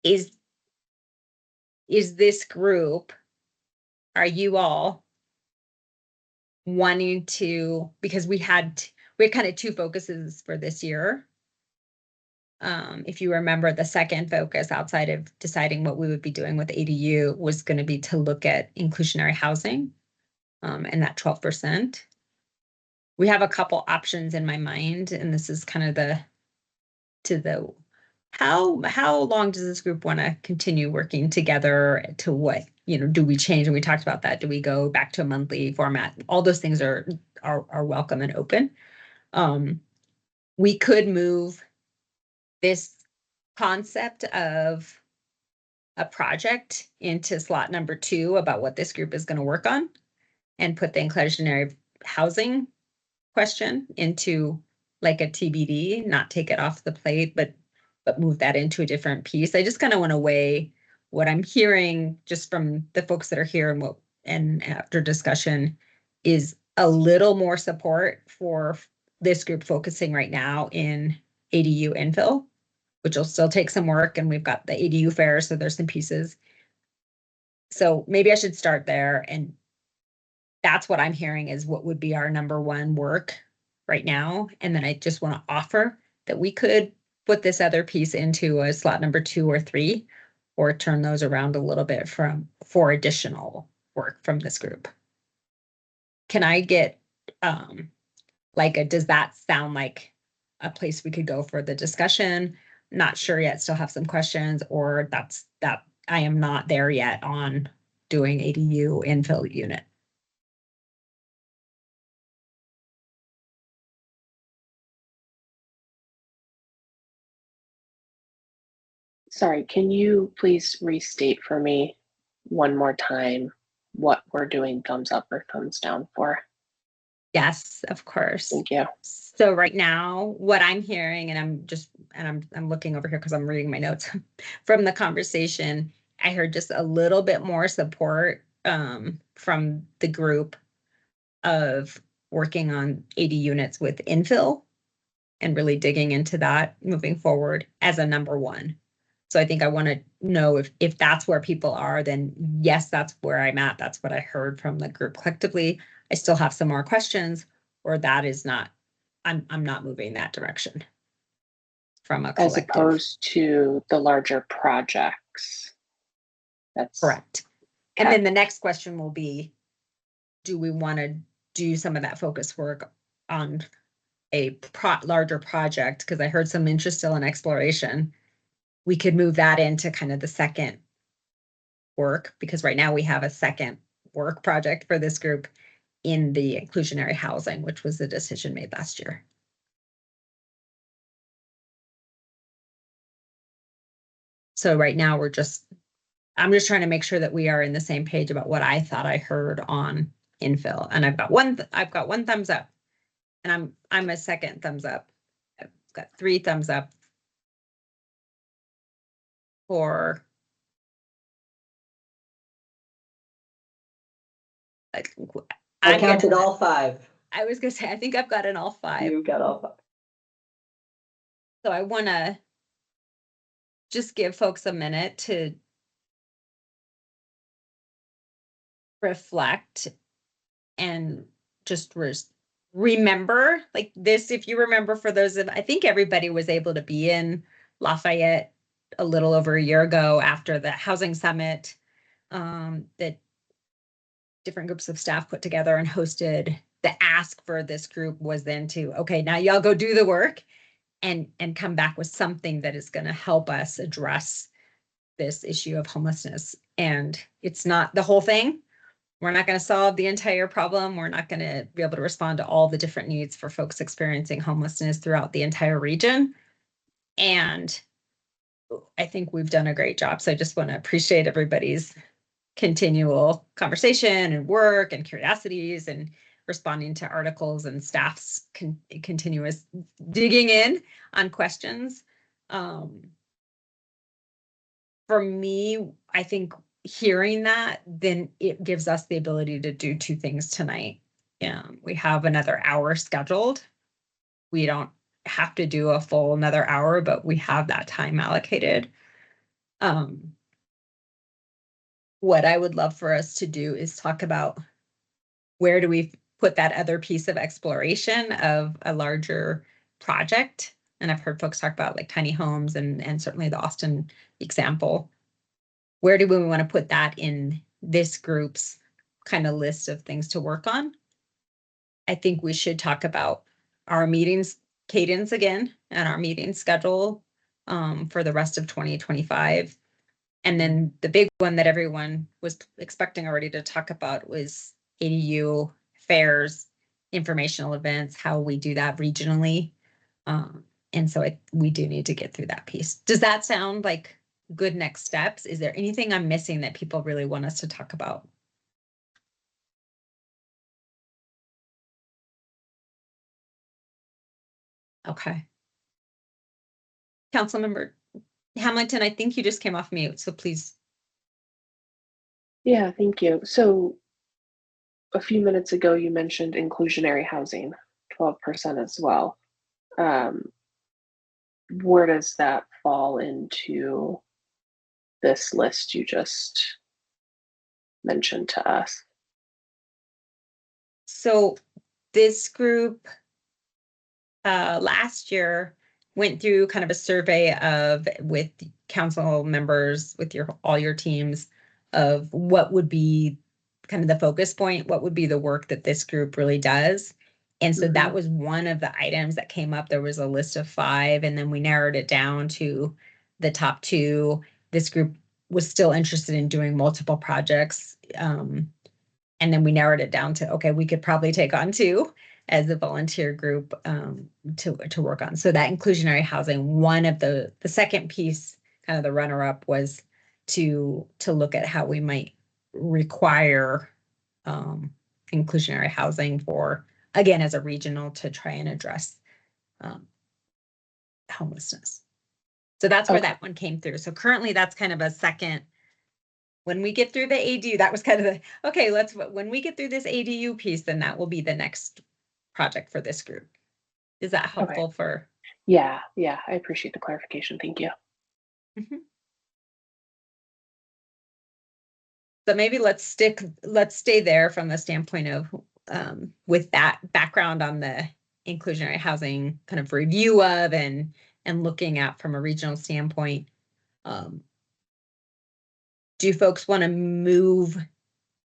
is this group, are you all wanting to, because we had kind of two focuses for this year. If you remember, the second focus outside of deciding what we would be doing with ADU was going to be to look at inclusionary housing, and that 12%. We have a couple options in my mind, and this is kind of how long does this group want to continue working together, to what, do we change? And we talked about that. Do we go back to a monthly format? All those things are welcome and open. We could move this concept of a project into slot number 2 about what this group is going to work on, and put the inclusionary housing question into like a TBD, not take it off the plate, but move that into a different piece. I just kind of want to weigh what I'm hearing just from the folks that are here, and after discussion is a little more support for this group focusing right now in ADU infill, which will still take some work, and we've got the ADU fair, so there's some pieces. So maybe I should start there, and that's what I'm hearing is what would be our number 1 work right now. And then I just want to offer that we could put this other piece into a slot number 2 or 3, or turn those around a little bit for additional work from this group. Can I get does that sound like a place we could go for the discussion? Not sure yet, still have some questions, or that I am not there yet on doing ADU infill unit. Sorry, can you please restate for me one more time what we're doing thumbs up or thumbs down for? Yes, of course. Thank you. So right now, what I'm hearing, and I'm looking over here because I'm reading my notes from the conversation, I heard just a little bit more support from the group of working on 80 units with infill and really digging into that moving forward as a number 1. So I think I want to know if that's where people are, then yes, that's where I'm at. That's what I heard from the group collectively. I still have some more questions, or that is not, I'm not moving that direction from a collective. As opposed to the larger projects. That's correct. Okay. And then the next question will be, do we want to do some of that focus work on a larger project? Because I heard some interest still in exploration. We could move that into kind of the second work, because right now we have a second work project for this group in the inclusionary housing, which was the decision made last year. So right now I'm just trying to make sure that we are in the same page about what I thought I heard on infill. And I've got one thumbs up, and I'm a second thumbs up. I've got 3 thumbs up for I counted all 5. I was gonna say, I think I've gotten all 5. You've got all 5. So I want to just give folks a minute to reflect and just remember, like this, if you remember, for those of, I think everybody was able to be in Lafayette a little over a year ago after the housing summit that different groups of staff put together and hosted. The ask for this group was then to, okay, now y'all go do the work and come back with something that is going to help us address this issue of homelessness. And it's not the whole thing. We're not going to solve the entire problem. We're not going to be able to respond to all the different needs for folks experiencing homelessness throughout the entire region. And I think we've done a great job. So I just want to appreciate everybody's continual conversation and work and curiosities and responding to articles and staff's continuous digging in on questions. For me, I think hearing that, then it gives us the ability to do two things tonight. We have another hour scheduled. We don't have to do a full another hour, but we have that time allocated. What I would love for us to do is talk about where do we put that other piece of exploration of a larger project. And I've heard folks talk about like tiny homes and certainly the Austin example. Where do we want to put that in this group's kind of list of things to work on? I think we should talk about our meetings cadence again and our meeting schedule for the rest of 2025. And then the big one that everyone was expecting already to talk about was ADU fairs, informational events, how we do that regionally. And so we do need to get through that piece. Does that sound like good next steps? Is there anything I'm missing that people really want us to talk about? Okay. Councilmember Hamilton, I think you just came off mute, so please. Yeah, thank you. So a few minutes ago, you mentioned inclusionary housing, 12% as well. Where does that fall into this list you just mentioned to us? So this group last year went through kind of a survey of with council members, with all your teams, of what would be kind of the focus point, what would be the work that this group really does. And so that was one of the items that came up. There was a list of 5, and then we narrowed it down to the top 2. This group was still interested in doing multiple projects. And then we narrowed it down to, okay, we could probably take on 2 as a volunteer group to work on. So that inclusionary housing, one of the second piece, kind of the runner-up, was to look at how we might require inclusionary housing for, again, as a regional, to try and address homelessness. So that's where that one came through. So currently that's kind of a second. When we get through the ADU, that was kind of the, okay, when we get through this ADU piece, then that will be the next project for this group. Is that helpful for? Yeah, I appreciate the clarification. Thank you. So maybe let's stay there from the standpoint of with that background on the inclusionary housing kind of review of and looking at from a regional standpoint. Do folks want to move?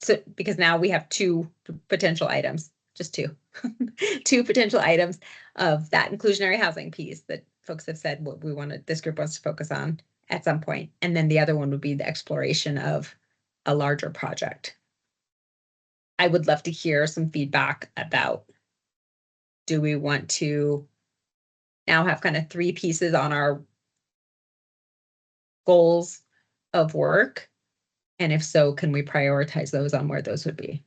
So because now we have 2 potential items, just 2, 2 potential items of that inclusionary housing piece that folks have said what this group wants to focus on at some point. And then the other one would be the exploration of a larger project. I would love to hear some feedback about, do we want to now have kind of 3 pieces on our goals of work? And if so, can we prioritize those on where those would be?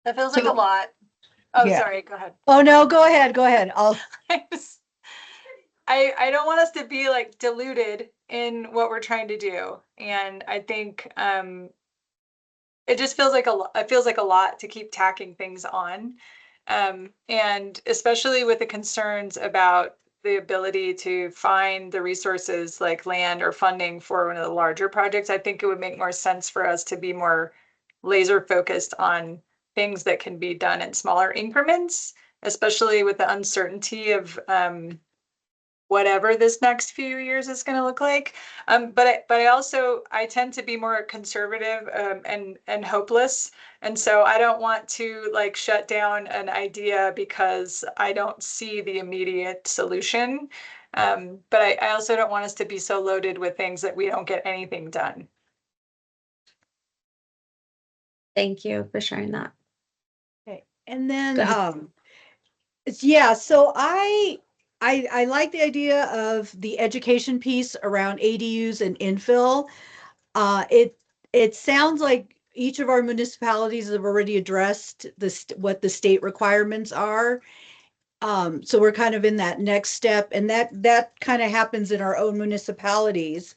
That feels like a lot. Oh, Yeah. sorry, go ahead. Oh, no, go ahead. I don't want us to be like diluted in what we're trying to do. And I think it just feels like a lot to keep tacking things on. And especially with the concerns about the ability to find the resources like land or funding for one of the larger projects, I think it would make more sense for us to be more laser focused on things that can be done in smaller increments, especially with the uncertainty of whatever this next few years is going to look like. But I tend to be more conservative and hopeless. And so I don't want to like shut down an idea because I don't see the immediate solution. But I also don't want us to be so loaded with things that we don't get anything done. Thank you for sharing that. Okay. And then, so I like the idea of the education piece around ADUs and infill. It sounds like each of our municipalities have already addressed what the state requirements are. So we're kind of in that next step, and that kind of happens in our own municipalities.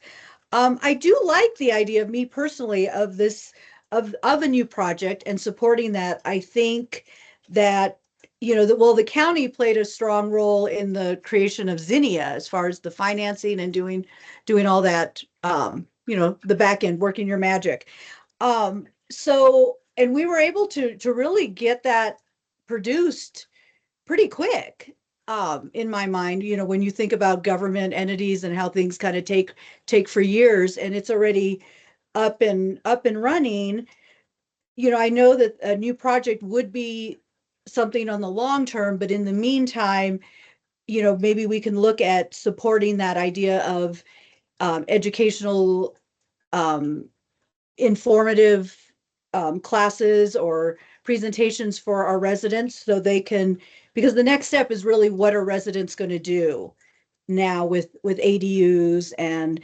I do like the idea of me personally of this of a new project and supporting that. I think that the county played a strong role in the creation of Zinnia as far as the financing and doing all that, the back end, working your magic. So, and we were able to really get that produced pretty quick. In my mind, when you think about government entities and how things kind of take for years, and it's already up and running. I know that a new project would be something on the long term, but in the meantime, maybe we can look at supporting that idea of educational, um, informative classes or presentations for our residents so they can, because the next step is really what are residents going to do now with ADUs and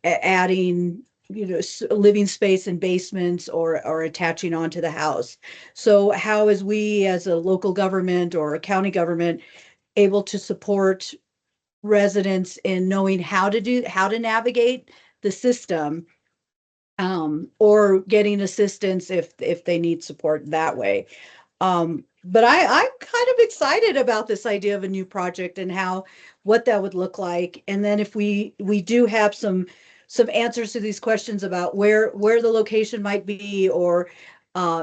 adding living space in basements or attaching onto the house. So how is we as a local government or a county government able to support residents in knowing how to navigate the system, or getting assistance if they need support that way. But I'm kind of excited about this idea of a new project and what that would look like. And then if we do have some answers to these questions about where the location might be, or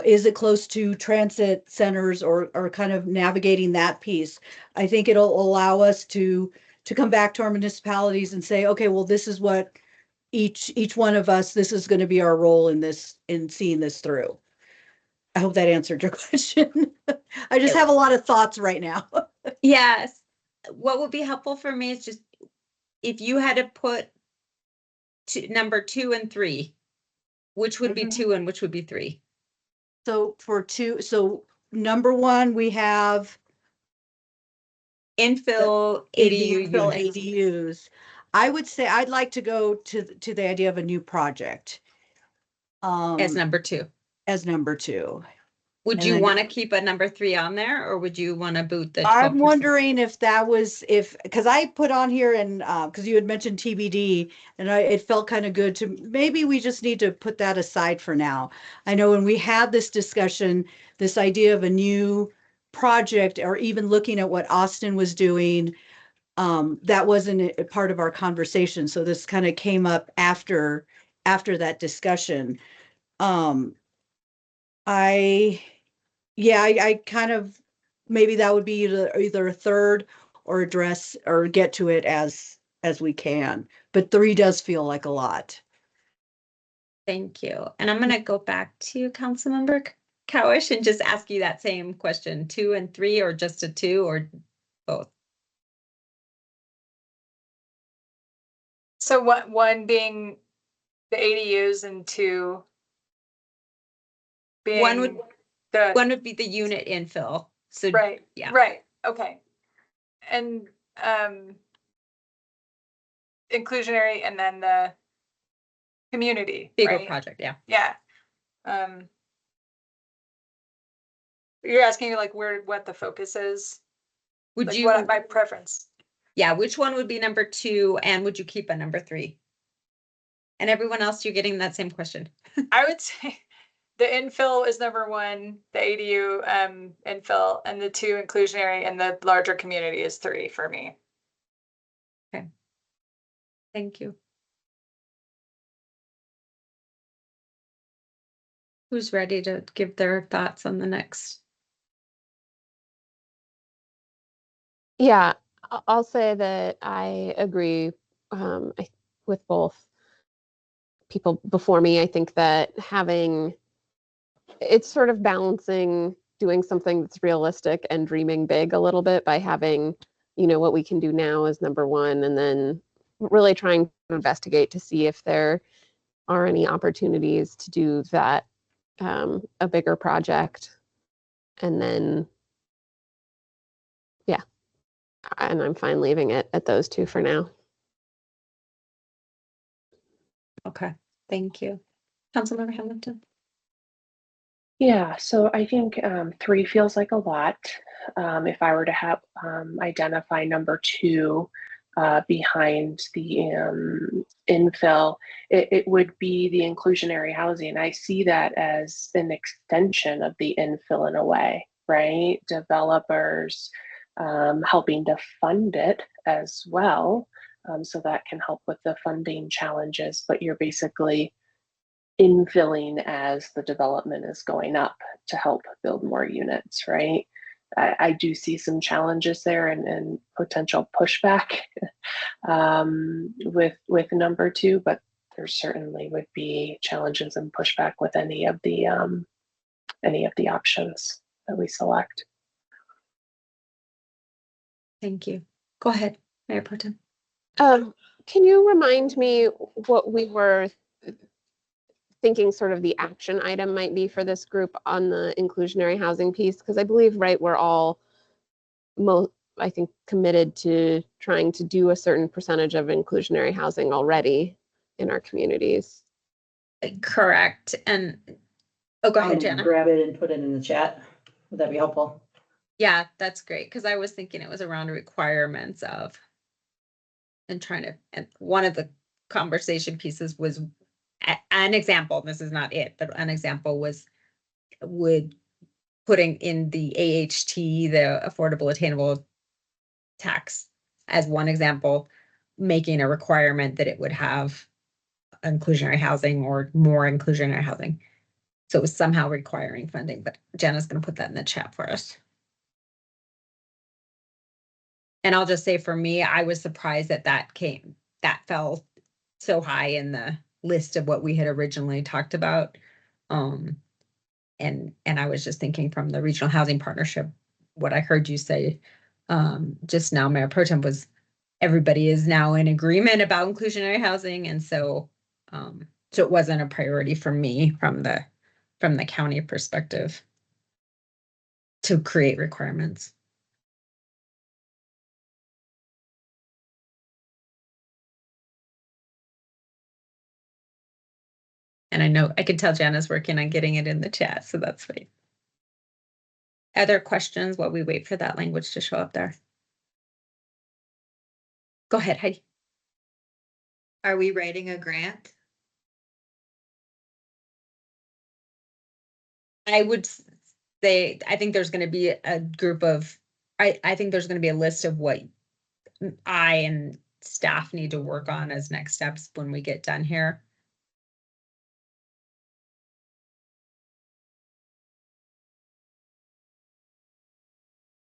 is it close to transit centers, or kind of navigating that piece, I think it'll allow us to come back to our municipalities and say, okay, well, this is what each one of us, this is going to be our role in seeing this through. I hope that answered your question. I just have a lot of thoughts right now. Yes. What would be helpful for me is just if you had to put number 2 and 3, which would be 2 and which would be 3? So number 1, we have infill ADU units. ADUs. I would say I'd like to go to the idea of a new project. As number 2. As number 2. Would you want to keep a number 3 on there, or would you want to boot the 12%? I'm wondering if that was, because I put on here and because you had mentioned TBD, and it felt kind of good to, maybe we just need to put that aside for now. I know when we had this discussion, this idea of a new project, or even looking at what Austin was doing, that wasn't a part of our conversation. So this kind of came up after that discussion. I kind of, maybe that would be either a third, or address or get to it as we can. But 3 does feel like a lot. Thank you. And I'm going to go back to Councilmember Cowish and just ask you that same question: 2 and 3, or just a 2, or both? So one being the ADUs and 2 being one would be the unit infill. So right. Yeah. Right. Okay. And inclusionary, and then the community. Bigger right? project, yeah. Yeah. You're asking like what the focus is? Would like you, what my preference? Yeah, which one would be number 2, and would you keep a number 3? And everyone else, you're getting that same question. I would say the infill is number 1, the ADU infill, and the 2 inclusionary, and the larger community is 3 for me. Okay. Thank you. Who's ready to give their thoughts on the next? Yeah, I'll say that I agree with both people before me. I think that it's sort of balancing doing something that's realistic and dreaming big a little bit by having, what we can do now as number 1, and then really trying to investigate to see if there are any opportunities to do that, a bigger project. And then, yeah, and I'm fine leaving it at those 2 for now. Okay, thank you. Councilmember Hamilton. Yeah, so I think 3 feels like a lot. If I were to have identify number 2 behind the infill, it would be the inclusionary housing. I see that as an extension of the infill in a way, right? Developers helping to fund it as well. So that can help with the funding challenges, but you're basically infilling as the development is going up to help build more units, right? I do see some challenges there and potential pushback with number 2, but there certainly would be challenges and pushback with any of the options that we select. Thank you. Go ahead, Mayor Pro Tem. Can you remind me what we were thinking sort of the action item might be for this group on the inclusionary housing piece? Because I believe, right, we're all, I think, committed to trying to do a certain percentage of inclusionary housing already in our communities. Correct. And, oh, go I'm ahead, gonna Jana. grab it and put it in the chat. Would that be helpful? Yeah, that's great, because I was thinking it was around requirements of, and trying to, and one of the conversation pieces was an example, this is not it, but an example was would putting in the AHT, the affordable attainable tax, as one example, making a requirement that it would have inclusionary housing or more inclusionary housing. So it was somehow requiring funding, but Jenna's going to put that in the chat for us. And I'll just say, for me, I was surprised that that fell so high in the list of what we had originally talked about. And I was just thinking from the Regional Housing Partnership, what I heard you say just now, Mayor Pro Tem, was everybody is now in agreement about inclusionary housing. And so it wasn't a priority for me from the county perspective to create requirements. And I know I can tell Jana's working on getting it in the chat, so that's fine. Other questions while we wait for that language to show up there? Go ahead, Heidi. Are we writing a grant? I would say, I think there's going to be a group of, I think there's going to be a list of what I and staff need to work on as next steps when we get done here.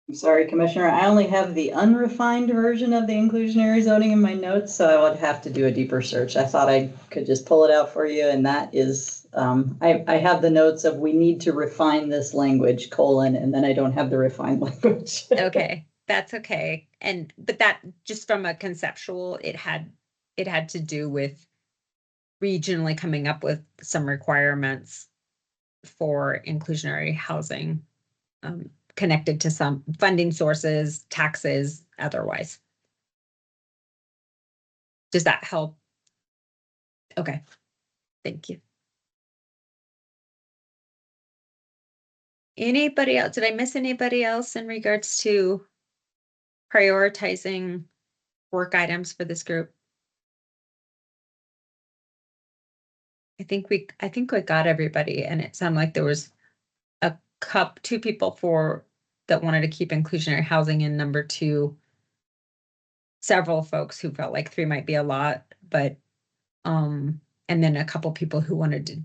I'm sorry, Commissioner, I only have the unrefined version of the inclusionary zoning in my notes, so I would have to do a deeper search. I thought I could just pull it out for you, and that is, I have the notes of we need to refine this language, : and then I don't have the refined language. Okay, that's okay. But that, just from a conceptual, it had to do with regionally coming up with some requirements for inclusionary housing, connected to some funding sources, taxes, otherwise. Does that help? Okay, thank you. Anybody else? Did I miss anybody else in regards to prioritizing work items for this group? I think we got everybody, and it sounded like there was two people that wanted to keep inclusionary housing in number 2. Several folks who felt like 3 might be a lot, but and then a couple people who wanted to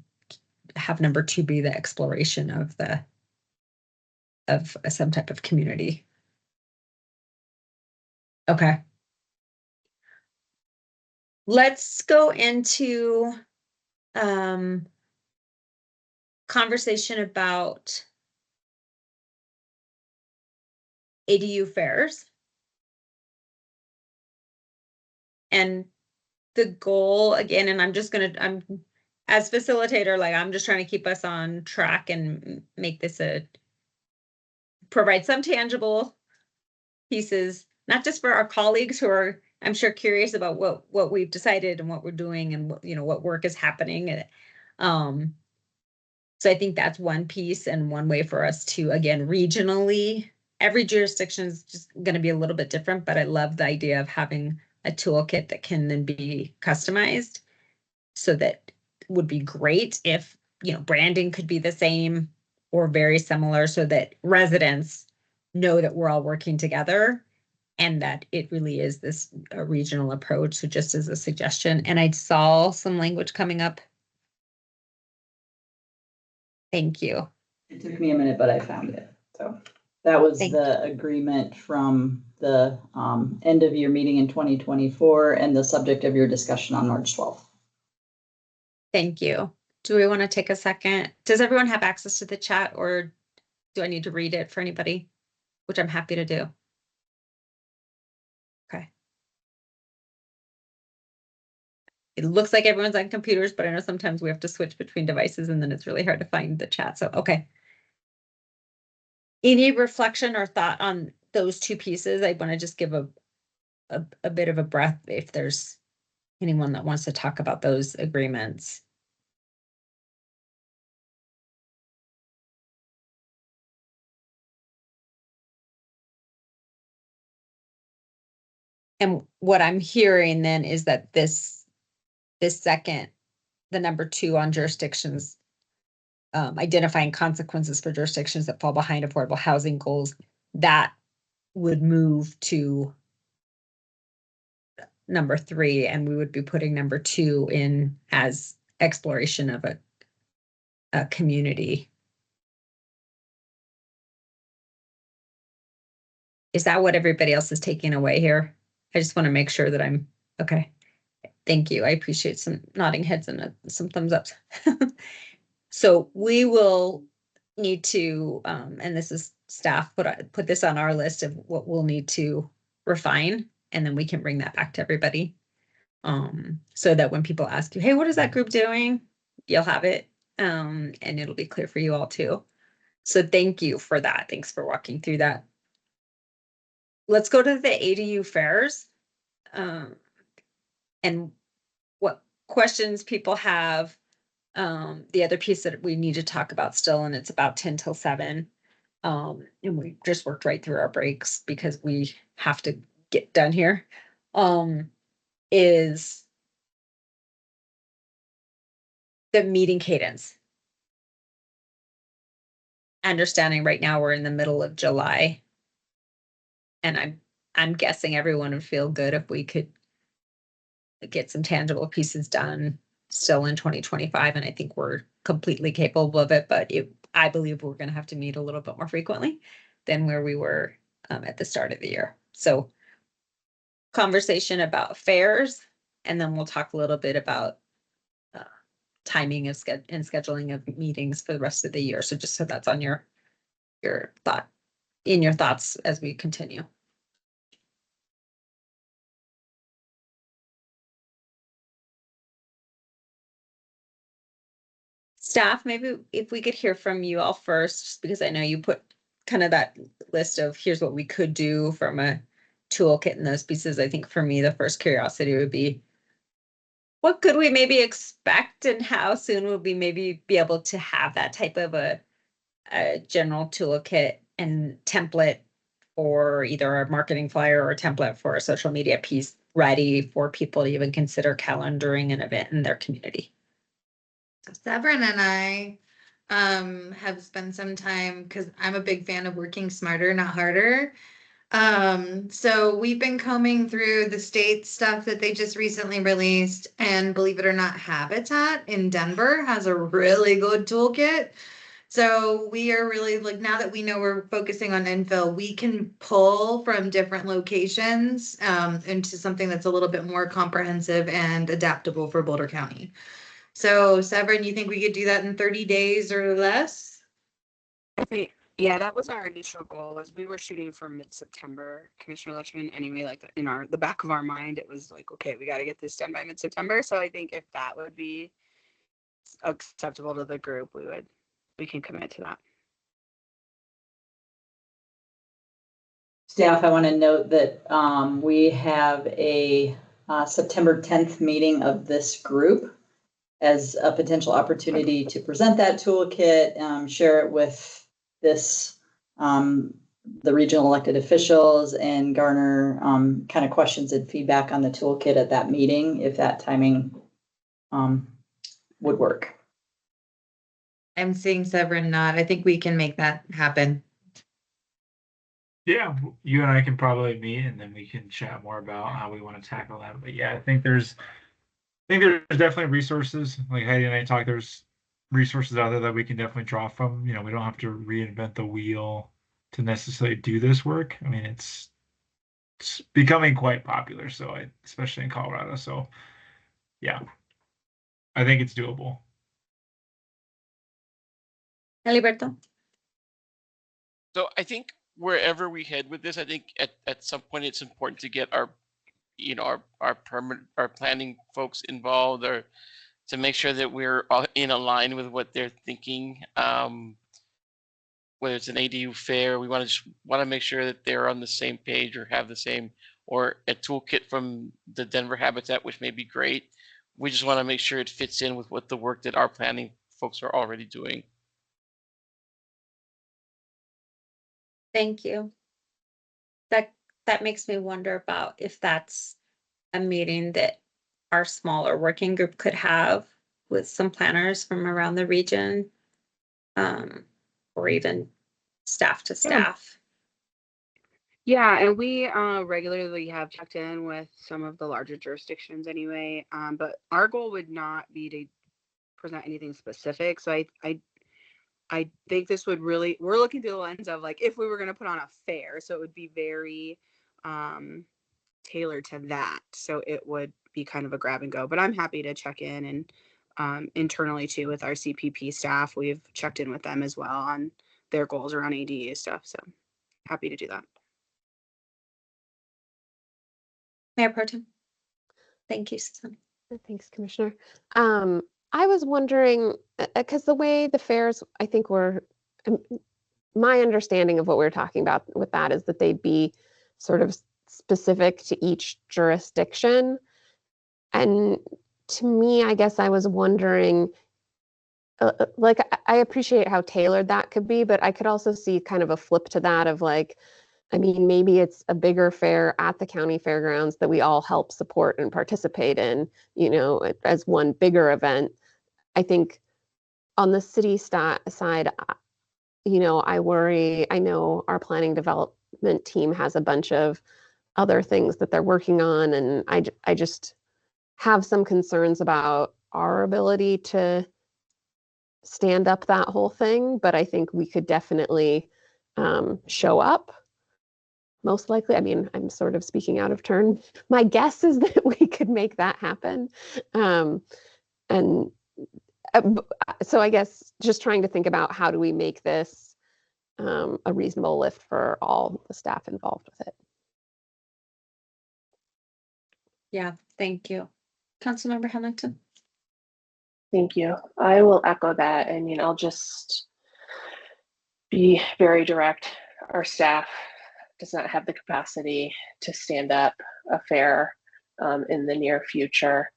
have number 2 be the exploration of some type of community. Okay. Let's go into conversation about ADU fares. And the goal, again, and I'm as facilitator, like, I'm just trying to keep us on track and make this provide some tangible pieces, not just for our colleagues who are, I'm sure, curious about what we've decided and what we're doing and what work is happening. So I think that's one piece and one way for us to, again, regionally, every jurisdiction is just going to be a little bit different, but I love the idea of having a toolkit that can then be customized. So that would be great if, branding could be the same or very similar so that residents know that we're all working together and that it really is this regional approach. So just as a suggestion, and I saw some language coming up. Thank you. It took me a minute, but I found it. So that was the agreement from the end of your meeting in 2024 and the subject of your discussion on March 12th. Thank you. Do we want to take a second? Does everyone have access to the chat, or do I need to read it for anybody? Which I'm happy to do. Okay. It looks like everyone's on computers, but I know sometimes we have to switch between devices and then it's really hard to find the chat. So, okay. Any reflection or thought on those two pieces? I want to just give a bit of a breath if there's anyone that wants to talk about those agreements. And what I'm hearing then is that this second, the number 2 on jurisdictions, identifying consequences for jurisdictions that fall behind affordable housing goals, that would move to number 3, and we would be putting number 2 in as exploration of a community. Is that what everybody else is taking away here? I just want to make sure that I'm okay. Thank you. I appreciate some nodding heads and some thumbs ups. So we will need to, and this is staff, put this on our list of what we'll need to refine, and then we can bring that back to everybody. So that when people ask you, hey, what is that group doing? You'll have it, and it'll be clear for you all too. So thank you for that. Thanks for walking through that. Let's go to the ADU fairs, and what questions people have. The other piece that we need to talk about still, and it's about 10 till 7. And we just worked right through our breaks because we have to get done here. Is the meeting cadence. Understanding right now we're in the middle of July. And I'm guessing everyone would feel good if we could get some tangible pieces done still in 2025. And I think we're completely capable of it, but I believe we're going to have to meet a little bit more frequently than where we were at the start of the year. So conversation about fairs, and then we'll talk a little bit about timing of and scheduling of meetings for the rest of the year. So just so that's on your thoughts as we continue. Staff, maybe if we could hear from you all first, just because I know you put kind of that list of here's what we could do from a toolkit and those pieces. I think for me, the first curiosity would be, what could we maybe expect and how soon would we maybe be able to have that type of a general toolkit and template for either a marketing flyer or a template for a social media piece ready for people to even consider calendaring an event in their community? So Severin and I have spent some time, because I'm a big fan of working smarter, not harder. So we've been combing through the state stuff that they just recently released, and believe it or not, Habitat in Denver has a really good toolkit. So we are really now that we know we're focusing on infill, we can pull from different locations into something that's a little bit more comprehensive and adaptable for Boulder County. So Severin, you think we could do that in 30 days or less? Yeah, that was our initial goal, as we were shooting for mid-September, Commissioner Loachamin. Anyway, like in the back of our mind, it was like, okay, we got to get this done by mid-September. So I think if that would be acceptable to the group, we can commit to that. Staff, I want to note that we have a September 10th meeting of this group. as a potential opportunity to present that toolkit, share it with the regional elected officials, and garner kind of questions and feedback on the toolkit at that meeting, if that timing would work. I'm seeing Severin nod. I think we can make that happen. Yeah, you and I can probably meet, and then we can chat more about how we want to tackle that. But yeah, I think there's definitely resources, like Heidi and I talked. There's resources out there that we can definitely draw from. You know, we don't have to reinvent the wheel to necessarily do this work. I mean, it's becoming quite popular, especially in Colorado. So yeah, I think it's doable. Eliberto? So I think wherever we head with this, I think at some point it's important to get our planning folks involved, or to make sure that we're all in line with what they're thinking. Whether it's an ADU fair, we want to make sure that they're on the same page or have the same, or a toolkit from the Denver Habitat, which may be great. We just want to make sure it fits in with what the work that our planning folks are already doing. Thank you. That makes me wonder about if that's a meeting that our smaller working group could have with some planners from around the region, or even staff to staff. Yeah, and we regularly have checked in with some of the larger jurisdictions anyway, but our goal would not be to present anything specific. So I think this would really, we're looking through the lens of like if we were going to put on a fair, so it would be very tailored to that. So it would be kind of a grab and go, but I'm happy to check in, and internally too with our CPP staff, we've checked in with them as well on their goals around ADU stuff. So happy to do that. Mayor Pro Tem. Thank you, Susan. Thanks, Commissioner. I was wondering, because the way the fairs, I think my understanding of what we're talking about with that is that they'd be sort of specific to each jurisdiction. And to me, I guess I was wondering, like, I appreciate how tailored that could be, but I could also see kind of a flip to that of like, I mean, maybe it's a bigger fair at the county fairgrounds that we all help support and participate in, as one bigger event. I think on the city side, I worry, I know our planning development team has a bunch of other things that they're working on, and I just have some concerns about our ability to stand up that whole thing, but I think we could definitely show up. Most likely, I mean, I'm sort of speaking out of turn. My guess is that we could make that happen. So I guess just trying to think about how do we make this a reasonable lift for all the staff involved with it. Yeah, thank you. Councilmember Hamilton. Thank you. I will echo that. I mean, I'll just be very direct. Our staff does not have the capacity to stand up a fair in the near future.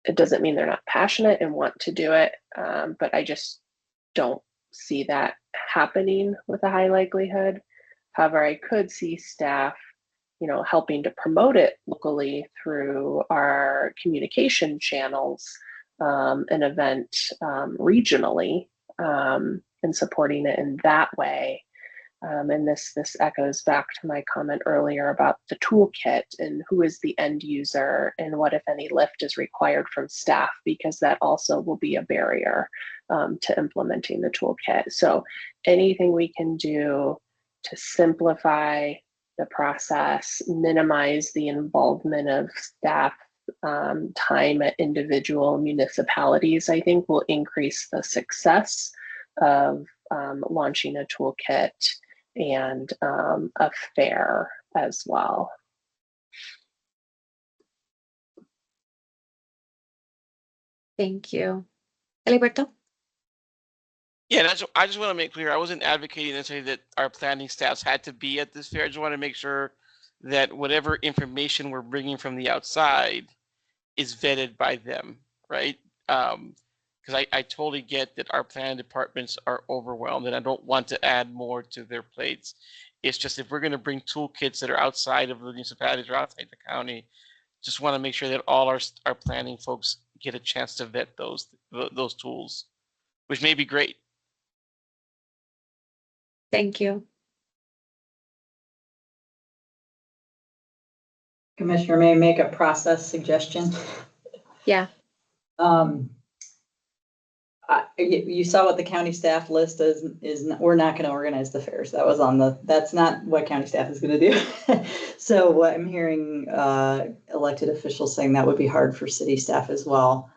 It doesn't mean they're not passionate and want to do it, but I just don't see that happening with a high likelihood. However, I could see staff, helping to promote it locally through our communication channels, an event regionally, and supporting it in that way. And this echoes back to my comment earlier about the toolkit and who is the end user and what, if any, lift is required from staff, because that also will be a barrier to implementing the toolkit. So anything we can do to simplify the process, minimize the involvement of staff time at individual municipalities, I think will increase the success of launching a toolkit and a fair as well. Thank you. Eliberto? Yeah, I just want to make clear, I wasn't advocating necessarily that our planning staffs had to be at this fair. I just want to make sure that whatever information we're bringing from the outside is vetted by them. right? Because I totally get that our planning departments are overwhelmed and I don't want to add more to their plates. It's just if we're going to bring toolkits that are outside of the municipalities or outside the county, just want to make sure that all our planning folks get a chance to vet those tools, which may be great. Thank you. Commissioner, may I make a process suggestion? Yeah. You saw what the county staff list is we're not going to organize the fairs. That was that's not what county staff is going to do. So what I'm hearing elected officials saying that would be hard for city staff as well.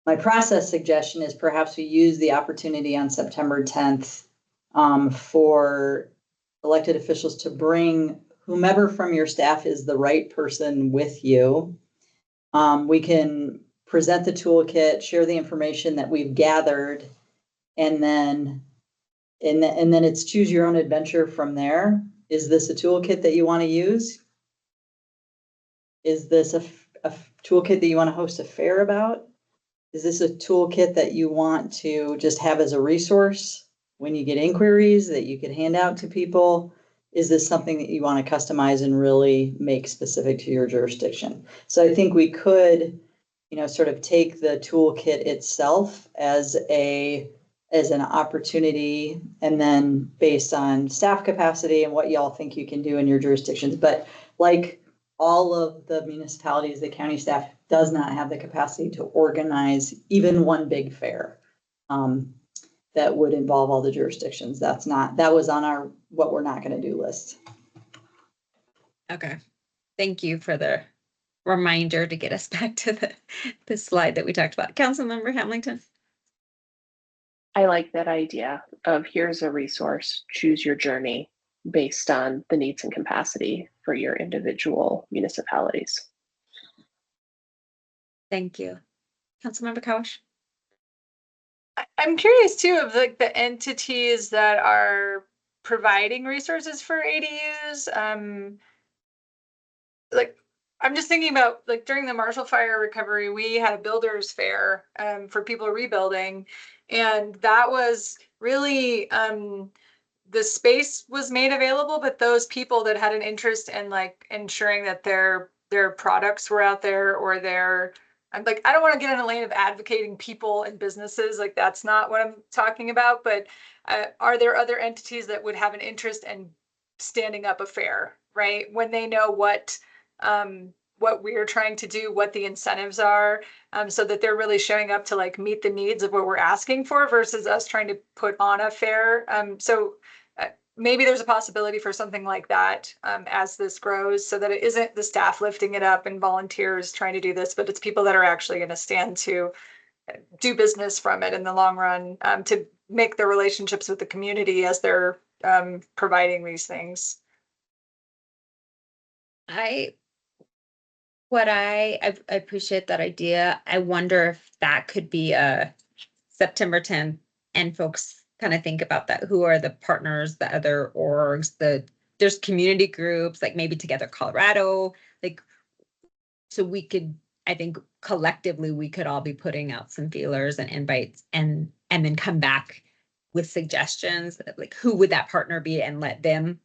My process suggestion is perhaps we use the opportunity on September 10th for elected officials to bring whomever from your staff is the right person with you. We can present the toolkit, share the information that we've gathered, and then it's choose your own adventure from there. Is this a toolkit that you want to use? Is this a toolkit that you want to host a fair about? Is this a toolkit that you want to just have as a resource when you get inquiries that you could hand out to people? Is this something that you want to customize and really make specific to your jurisdiction? So I think we could, sort of take the toolkit itself as an opportunity, and then based on staff capacity and what y'all think you can do in your jurisdictions. But like all of the municipalities, the county staff does not have the capacity to organize even one big fair that would involve all the jurisdictions. That was on our what we're not going to do list. Okay. Thank you for the reminder to get us back to the slide that we talked about. Councilmember Hamilton. I like that idea of here's a resource, choose your journey based on the needs and capacity for your individual municipalities. Thank you. Councilmember Kawash. I'm curious too of like the entities that are providing resources for ADUs. Like I'm just thinking about like during the Marshall Fire recovery, we had a builders fair for people rebuilding, and that was really the space was made available, but those people that had an interest in like ensuring that their products were out there, or I'm like, I don't want to get in a lane of advocating people and businesses, like that's not what I'm talking about, but are there other entities that would have an interest in standing up a fair, right? When they know what we're trying to do, what the incentives are, so that they're really showing up to like meet the needs of what we're asking for versus us trying to put on a fair. So maybe there's a possibility for something like that as this grows, so that it isn't the staff lifting it up and volunteers trying to do this, but it's people that are actually going to stand to do business from it in the long run, to make the relationships with the community as they're providing these things. I appreciate that idea. I wonder if that could be a September 10th and folks kind of think about that. Who are the partners, the other orgs, there's community groups, like maybe Together Colorado, like, so we could, I think collectively we could all be putting out some feelers and invites and then come back with suggestions, like who would that partner be, and let them,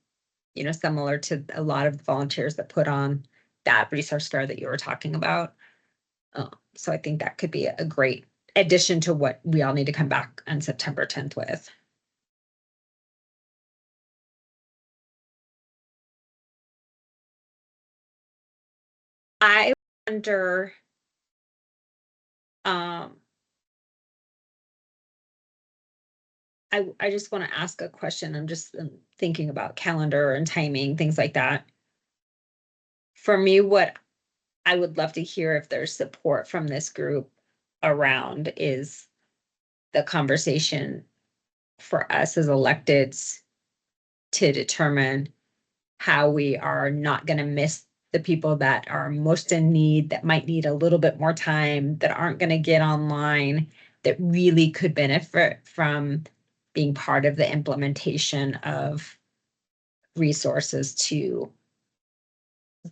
similar to a lot of the volunteers that put on that resource fair that you were talking about. So I think that could be a great addition to what we all need to come back on September 10th with. I wonder, I just want to ask a question. I'm just thinking about calendar and timing, things like that. For me, what I would love to hear, if there's support from this group around, is the conversation for us as electeds to determine how we are not going to miss the people that are most in need, that might need a little bit more time, that aren't going to get online, that really could benefit from being part of the implementation of resources to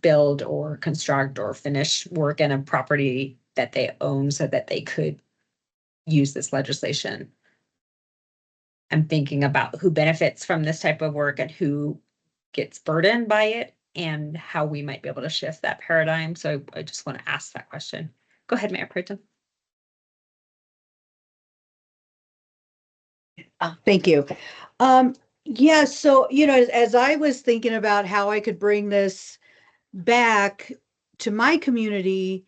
build or construct or finish work in a property that they own so that they could use this legislation. I'm thinking about who benefits from this type of work and who gets burdened by it and how we might be able to shift that paradigm. So I just want to ask that question. Go ahead, Mayor Pro Tem. Thank you. Yeah, so, as I was thinking about how I could bring this back to my community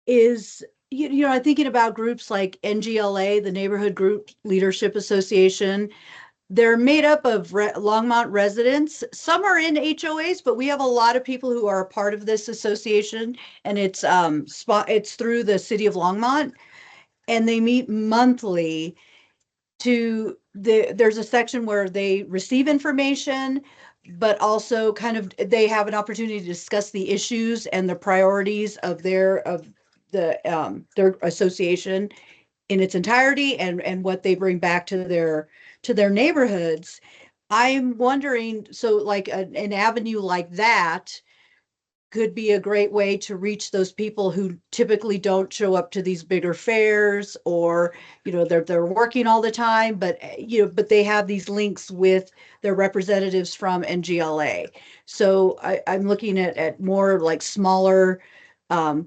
is, I'm thinking about groups like NGLA, the Neighborhood Group Leadership Association. They're made up of Longmont residents. Some are in HOAs, but we have a lot of people who are a part of this association, and it's through the city of Longmont, and they meet monthly there's a section where they receive information, but also they have an opportunity to discuss the issues and the priorities of their association in its entirety, and what they bring back to their neighborhoods. I'm wondering, so like an avenue like that could be a great way to reach those people who typically don't show up to these bigger fairs, or they're working all the time, but but they have these links with their representatives from NGLA. So I'm looking at more like smaller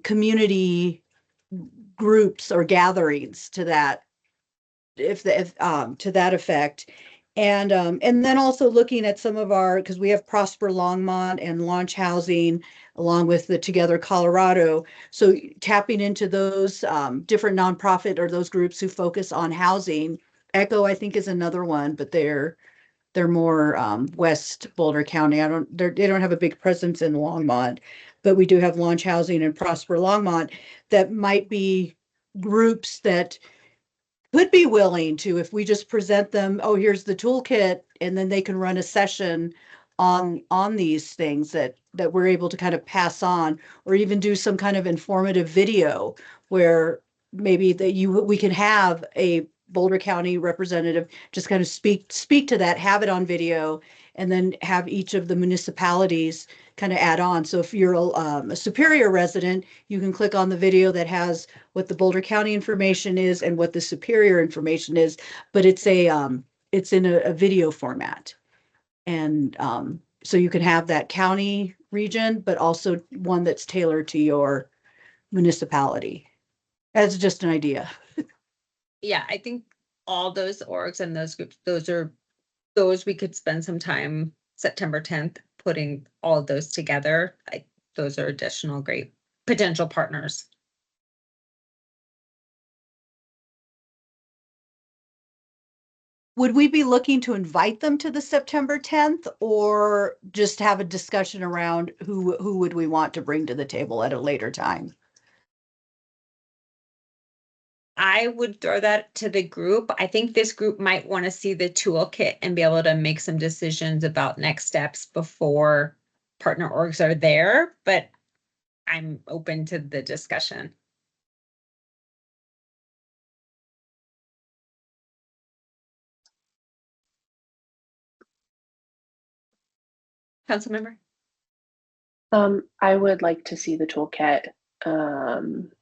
community groups or gatherings to that, if to that effect. And then also looking at some of because we have Prosper Longmont and Launch Housing, along with the Together Colorado. So tapping into those different nonprofit or those groups who focus on housing. Echo, I think, is another one, but they're more West Boulder County. They don't have a big presence in Longmont, but we do have Launch Housing and Prosper Longmont that might be groups that could be willing to, if we just present them, oh, here's the toolkit, and then they can run a session on these things that we're able to kind of pass on, or even do some kind of informative video where maybe we can have a Boulder County representative just kind of speak to that, have it on video, and then have each of the municipalities kind of add on. So if you're a Superior resident, you can click on the video that has what the Boulder County information is and what the Superior information is, but it's in a video format. And so you can have that county region, but also one that's tailored to your municipality. That's just an idea. Yeah, I think all those orgs and those groups, those we could spend some time September 10th putting all of those together. Those are additional great potential partners. Would we be looking to invite them to the September 10th, or just have a discussion around who would we want to bring to the table at a later time? I would throw that to the group. I think this group might want to see the toolkit and be able to make some decisions about next steps before partner orgs are there, but I'm open to the discussion. Councilmember? I would like to see the toolkit and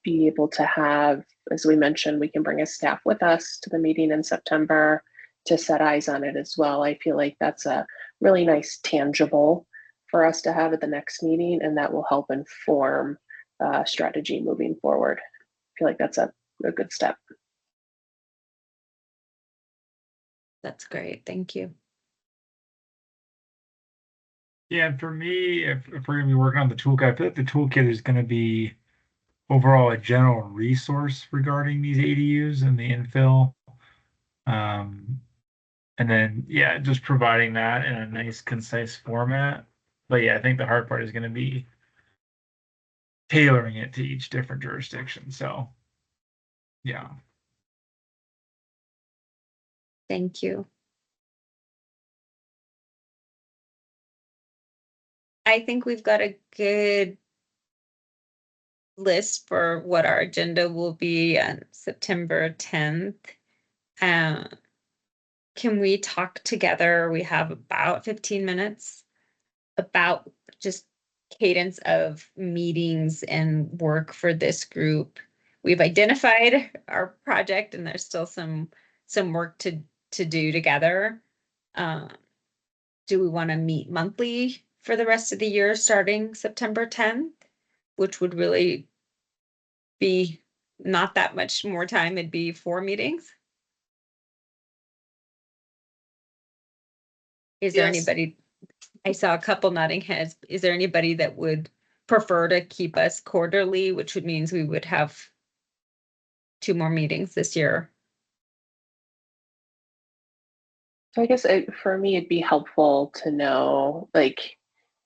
be able to have, as we mentioned, we can bring a staff with us to the meeting in September to set eyes on it as well. I feel like that's a really nice tangible for us to have at the next meeting, and that will help inform strategy moving forward. I feel like that's a good step. That's great. Thank you. Yeah, and for me, if we're gonna be working on the toolkit, I feel like the toolkit is gonna be overall a general resource regarding these ADUs and the infill. And then, yeah, just providing that in a nice, concise format. But yeah, I think the hard part is gonna be tailoring it to each different jurisdiction. So, yeah. Thank you. I think we've got a good list for what our agenda will be on September 10th. Can we talk together? We have about 15 minutes about just cadence of meetings and work for this group. We've identified our project and there's still some work to do together. Do we want to meet monthly for the rest of the year starting September 10th, which would really be not that much more time? It'd be 4 meetings. Is there Yes. anybody? I saw a couple nodding heads. Is there anybody that would prefer to keep us quarterly, which would means we would have 2 more meetings this year? So I guess for me, it'd be helpful to know, like,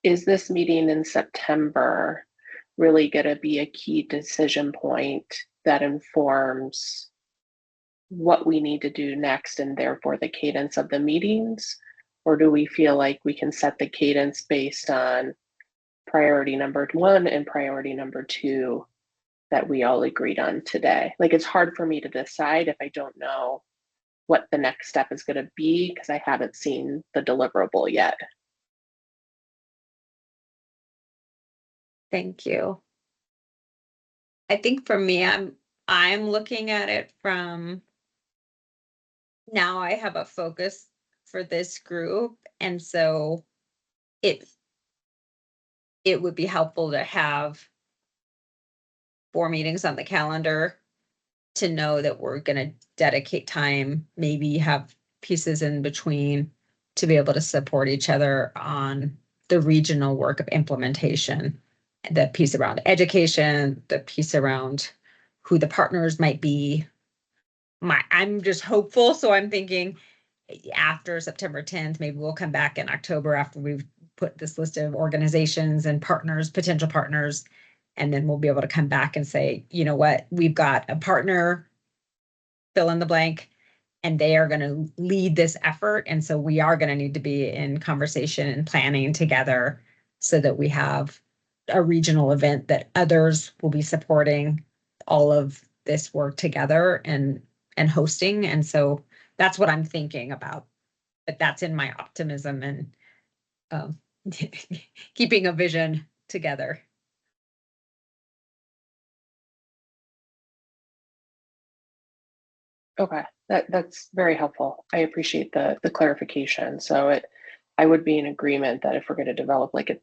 is this meeting in September really going to be a key decision point that informs what we need to do next and therefore the cadence of the meetings? Or do we feel like we can set the cadence based on priority number 1 and priority number 2 that we all agreed on today? Like, it's hard for me to decide if I don't know what the next step is going to be because I haven't seen the deliverable yet. Thank you. I think for me, I'm looking at it from now I have a focus for this group. And so it would be helpful to have 4 meetings on the calendar to know that we're going to dedicate time, maybe have pieces in between to be able to support each other on the regional work of implementation, the piece around education, the piece around who the partners might be. I'm just hopeful. So I'm thinking after September 10th, maybe we'll come back in October after we've put this list of organizations and partners, potential partners, and then we'll be able to come back and say, you know what, we've got a partner, fill in the blank, and they are going to lead this effort. And so we are going to need to be in conversation and planning together so that we have a regional event that others will be supporting all of this work together and hosting. And so that's what I'm thinking about, but that's in my optimism and keeping a vision together. Okay, that's very helpful. I appreciate the clarification. So I would be in agreement that if we're going to develop like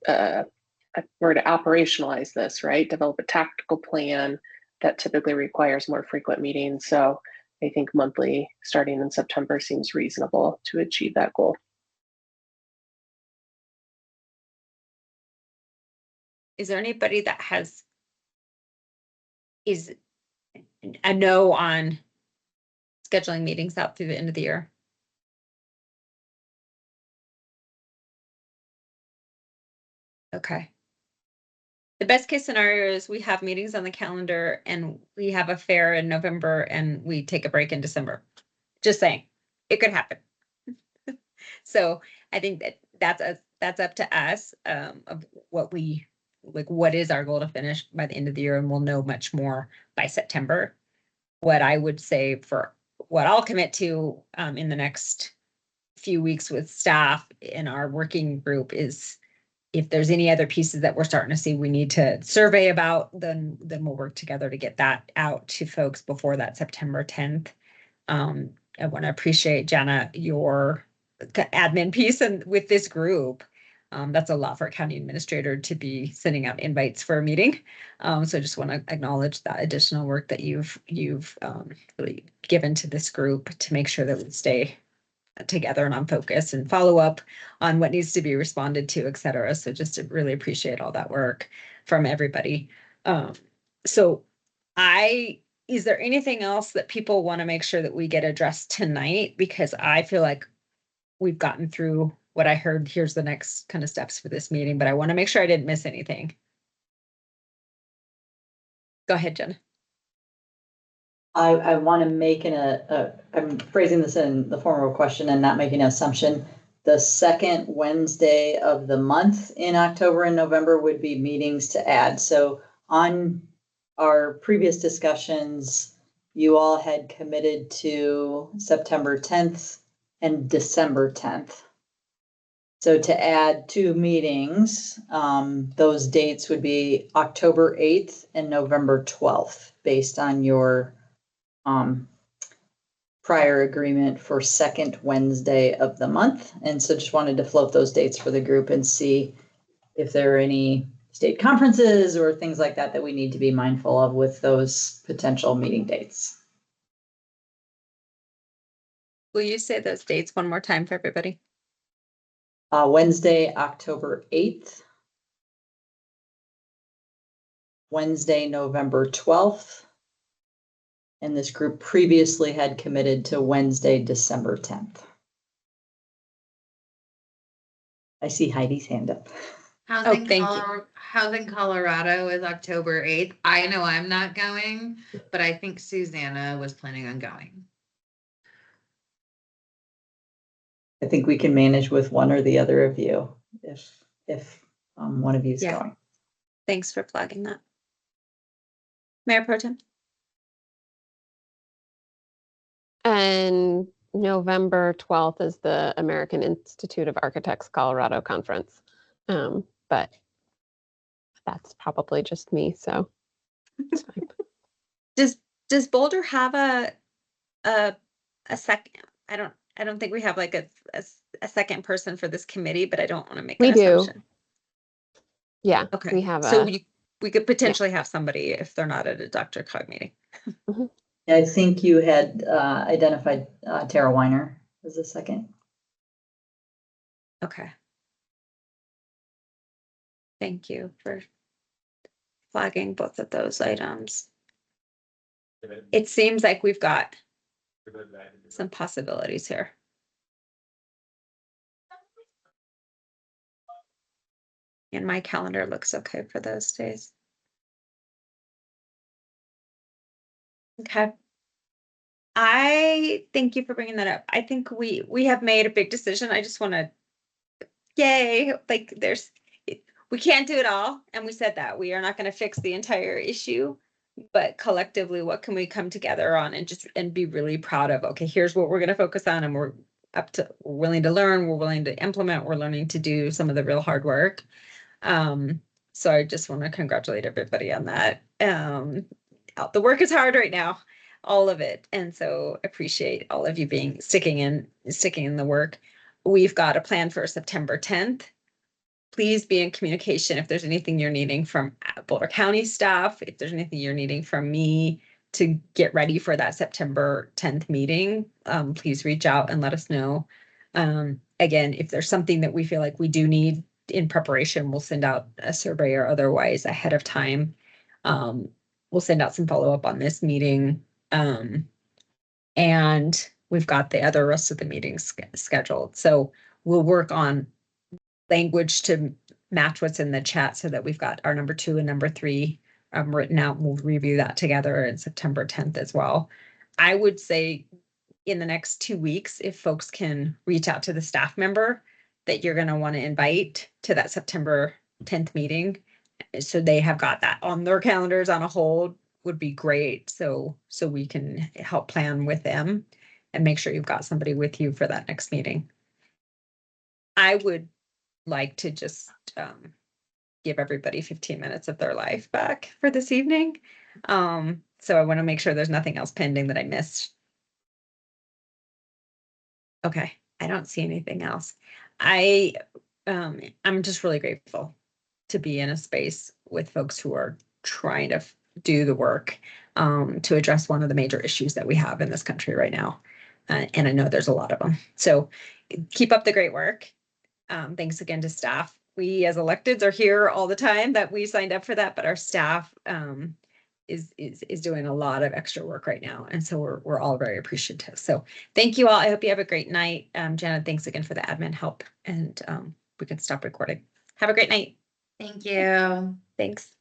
we're to operationalize this, right? Develop a tactical plan that typically requires more frequent meetings. So I think monthly starting in September seems reasonable to achieve that goal. Is there anybody that is a no on scheduling meetings out through the end of the year? Okay. The best case scenario is we have meetings on the calendar and we have a fair in November and we take a break in December. Just saying, it could happen. So I think that's up to us of what is our goal to finish by the end of the year, and we'll know much more by September. What I would say for what I'll commit to in the next few weeks with staff in our working group is if there's any other pieces that we're starting to see we need to survey about, then we'll work together to get that out to folks before that September 10th. I want to appreciate, Jana, your admin piece and with this group. That's a lot for a county administrator to be sending out invites for a meeting. So I just want to acknowledge that additional work that you've really given to this group to make sure that we stay together and on focus and follow up on what needs to be responded to, et cetera. So just to really appreciate all that work from everybody. Is there anything else that people want to make sure that we get addressed tonight? Because I feel like we've gotten through what I heard. Here's the next kind of steps for this meeting, but I want to make sure I didn't miss anything. Go ahead, Jen. I want to make I'm phrasing this in the form of a question and not making an assumption. The second Wednesday of the month in October and November would be meetings to add. So on our previous discussions, you all had committed to September 10th and December 10th. So to add 2 meetings, those dates would be October 8th and November 12th, based on your prior agreement for second Wednesday of the month. And so just wanted to float those dates for the group and see if there are any state conferences or things like that that we need to be mindful of with those potential meeting dates. Will you say those dates one more time for everybody? Wednesday, October 8th. Wednesday, November 12th. And this group previously had committed to Wednesday, December 10th. I see Heidi's hand up. Housing, thank you. Housing Colorado is October 8th. I know I'm not going, but I think Susanna was planning on going. I think we can manage with one or the other of you if one of you is Yeah. going. Thanks for flagging that. Mayor Pro Tem? And November 12th is the American Institute of Architects Colorado Conference. But that's probably just me, so it's fine. Does Boulder have a second? I don't think we have like a second person for this committee, but I don't want to make We an do. assumption. Yeah, Okay. we have So a, we could potentially have somebody if they're not at a Dr. Cog meeting. I think you had identified Tara Weiner as a second. Okay. Thank you for flagging both of those items. It seems like we've got some possibilities here. And my calendar looks okay for those days. Okay. I thank you for bringing that up. I think we have made a big decision. I just want to, yay, like we can't do it all. And we said that we are not going to fix the entire issue, but collectively, what can we come together on and be really proud of? Okay, here's what we're going to focus on, and we're willing to learn, we're willing to implement, we're learning to do some of the real hard work. So I just want to congratulate everybody on that. The work is hard right now, all of it. And so appreciate all of you sticking in the work. We've got a plan for September 10th. Please be in communication if there's anything you're needing from Boulder County staff, if there's anything you're needing from me to get ready for that September 10th meeting, please reach out and let us know. Again, if there's something that we feel like we do need in preparation, we'll send out a survey or otherwise ahead of time. We'll send out some follow-up on this meeting. And we've got the other rest of the meetings scheduled. So we'll work on language to match what's in the chat so that we've got our number 2 and number 3 written out. We'll review that together in September 10th as well. I would say in the next 2 weeks, if folks can reach out to the staff member that you're going to want to invite to that September 10th meeting, so they have got that on their calendars on a hold, would be great. So we can help plan with them and make sure you've got somebody with you for that next meeting. I would like to just give everybody 15 minutes of their life back for this evening. So I want to make sure there's nothing else pending that I missed. Okay, I don't see anything else. I'm just really grateful to be in a space with folks who are trying to do the work to address one of the major issues that we have in this country right now. And I know there's a lot of them. So keep up the great work. Thanks again to staff. We as electeds are here all the time, that we signed up for that, but our staff is doing a lot of extra work right now. And so we're all very appreciative. So thank you all. I hope you have a great night. Janet, thanks again for the admin help, and we can stop recording. Have a great night. Thank you. Thanks.